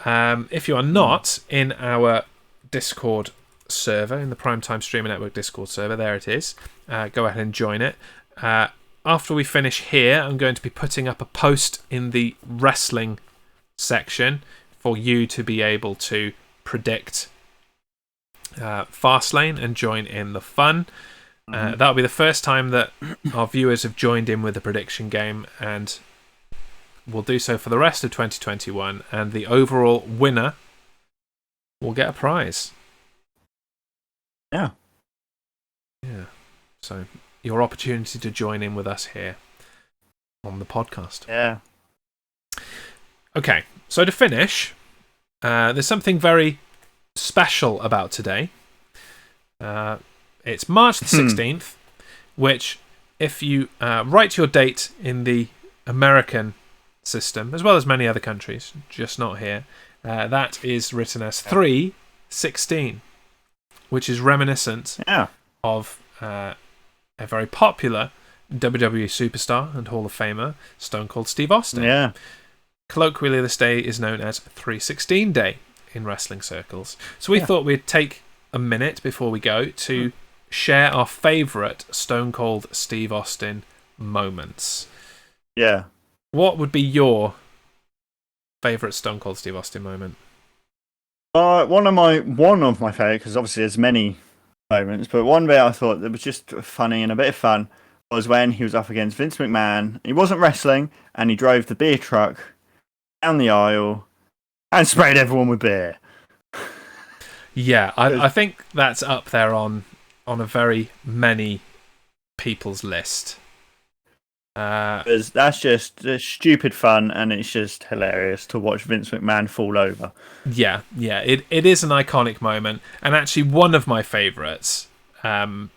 If you are not in our Discord server, in the Primetime Streamer Network Discord server, there it is. Go ahead and join it. After we finish here, I'm going to be putting up a post in the wrestling section for you to be able to predict Fastlane and join in the fun. That'll be the first time that our viewers have joined in with the prediction game, and we'll do so for the rest of 2021, and the overall winner will get a prize. Yeah. So your opportunity to join in with us here on the podcast. Yeah. Okay, so to finish, there's something very special about today. It's March the 16th, which, if you write your date in the American system, as well as many other countries, just not here, that is written as 3/16, which is reminiscent of a very popular WWE superstar and Hall of Famer, Stone Cold Steve Austin. Yeah. Colloquially, this day is known as 3/16 Day in wrestling circles. So we thought we'd take a minute before we go to share our favourite Stone Cold Steve Austin moments. Yeah. What would be your favourite Stone Cold Steve Austin moment? One of my favourite, because obviously there's many moments, but one bit I thought that was just funny and a bit of fun was when he was up against Vince McMahon. He wasn't wrestling, and he drove the beer truck down the aisle and sprayed everyone with beer. Yeah, I think that's up there on a very many people's list. That's just stupid fun, and it's just hilarious to watch Vince McMahon fall over. Yeah, it is an iconic moment, and actually one of my favourites. And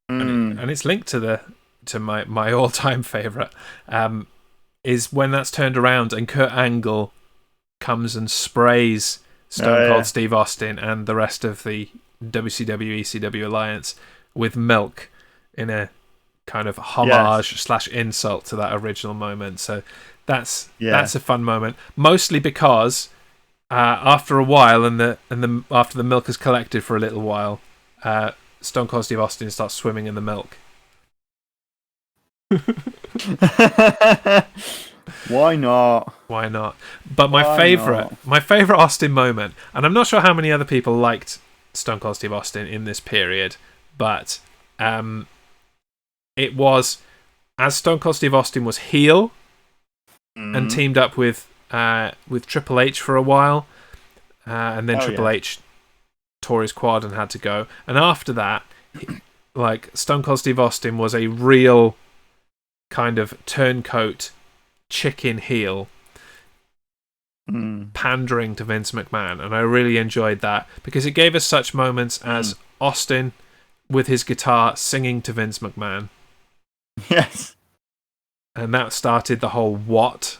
it's linked to my all-time favourite. Is when that's turned around and Kurt Angle comes and sprays Stone Cold Steve Austin and the rest of the WCW ECW alliance with milk in a kind of homage / insult to that original moment. So that's a fun moment, mostly because after a while and after the milk is collected for a little while, Stone Cold Steve Austin starts swimming in the milk. Why not? But my favorite Austin moment, and I'm not sure how many other people liked Stone Cold Steve Austin in this period, but it was as Stone Cold Steve Austin was heel and teamed up with Triple H for a while, and then Triple H tore his quad and had to go. And after that, Stone Cold Steve Austin was a real kind of turncoat chicken heel, pandering to Vince McMahon, and I really enjoyed that because it gave us such moments as Austin with his guitar singing to Vince McMahon. Yes. And that started the whole what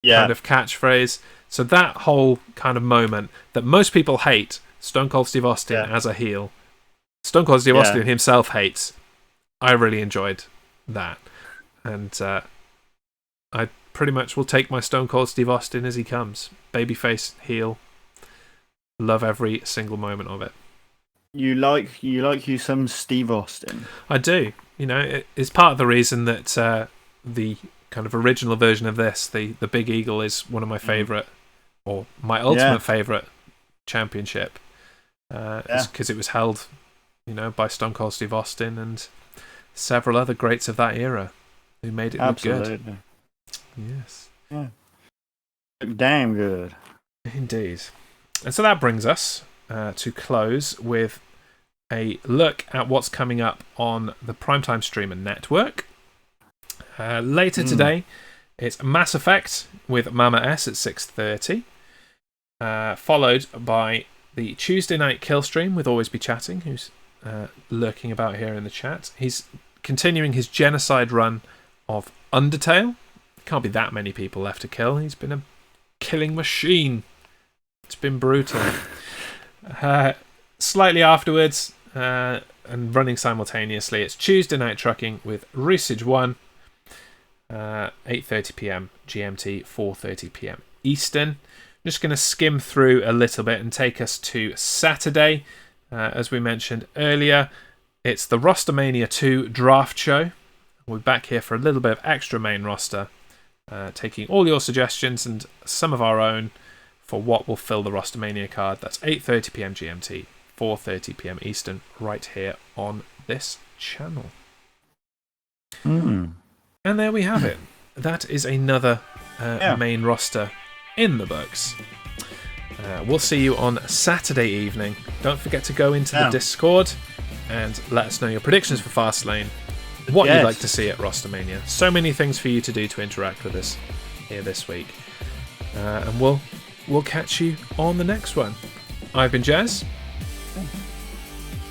kind of catchphrase. So that whole kind of moment that most people hate, Stone Cold Steve Austin as a heel, Stone Cold Steve Austin himself hates. I really enjoyed that. And I pretty much will take my Stone Cold Steve Austin as he comes. Babyface, heel. Love every single moment of it. You like some Steve Austin. I do. It's part of the reason that the kind of original version of this, the Big Eagle, is one of my favourite, or my ultimate favourite championship. Because it was held by Stone Cold Steve Austin and several other greats of that era who made it look good. Absolutely. Yes. Yeah. Look damn good. Indeed. And so that brings us to close with a look at what's coming up on the Primetime Streamer Network. Later today, it's Mass Effect with Mama S at 6:30, followed by the Tuesday night kill stream with Always Be Chatting, who's lurking about here in the chat. He's continuing his genocide run of Undertale. Can't be that many people left to kill. He's been a killing machine. It's been brutal. Slightly afterwards, and running simultaneously, it's Tuesday Night Trucking with Research 1, 8:30 p.m. GMT, 4:30 p.m. Eastern. I'm just going to skim through a little bit and take us to Saturday. As we mentioned earlier, it's the Rostermania 2 draft show. We're back here for a little bit of extra main roster, taking all your suggestions and some of our own for what will fill the Rostermania card. That's 8:30 p.m. GMT, 4:30 p.m. Eastern, right here on this channel. And there we have it. That is another main roster in the books. We'll see you on Saturday evening. Don't forget to go into the Discord and let us know your predictions for Fastlane, what you'd like to see at Rostermania. So many things for you to do to interact with us here this week. And we'll catch you on the next one. I've been Jez.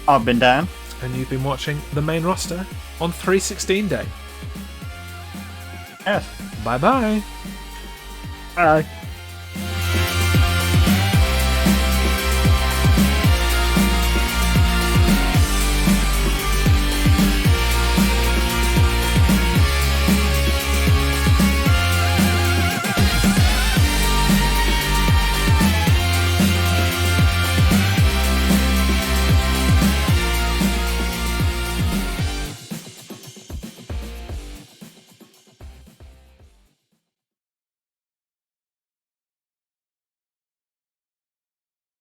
I've been Dan. And you've been watching the main roster on 316 Day. Yes. Bye-bye. Bye.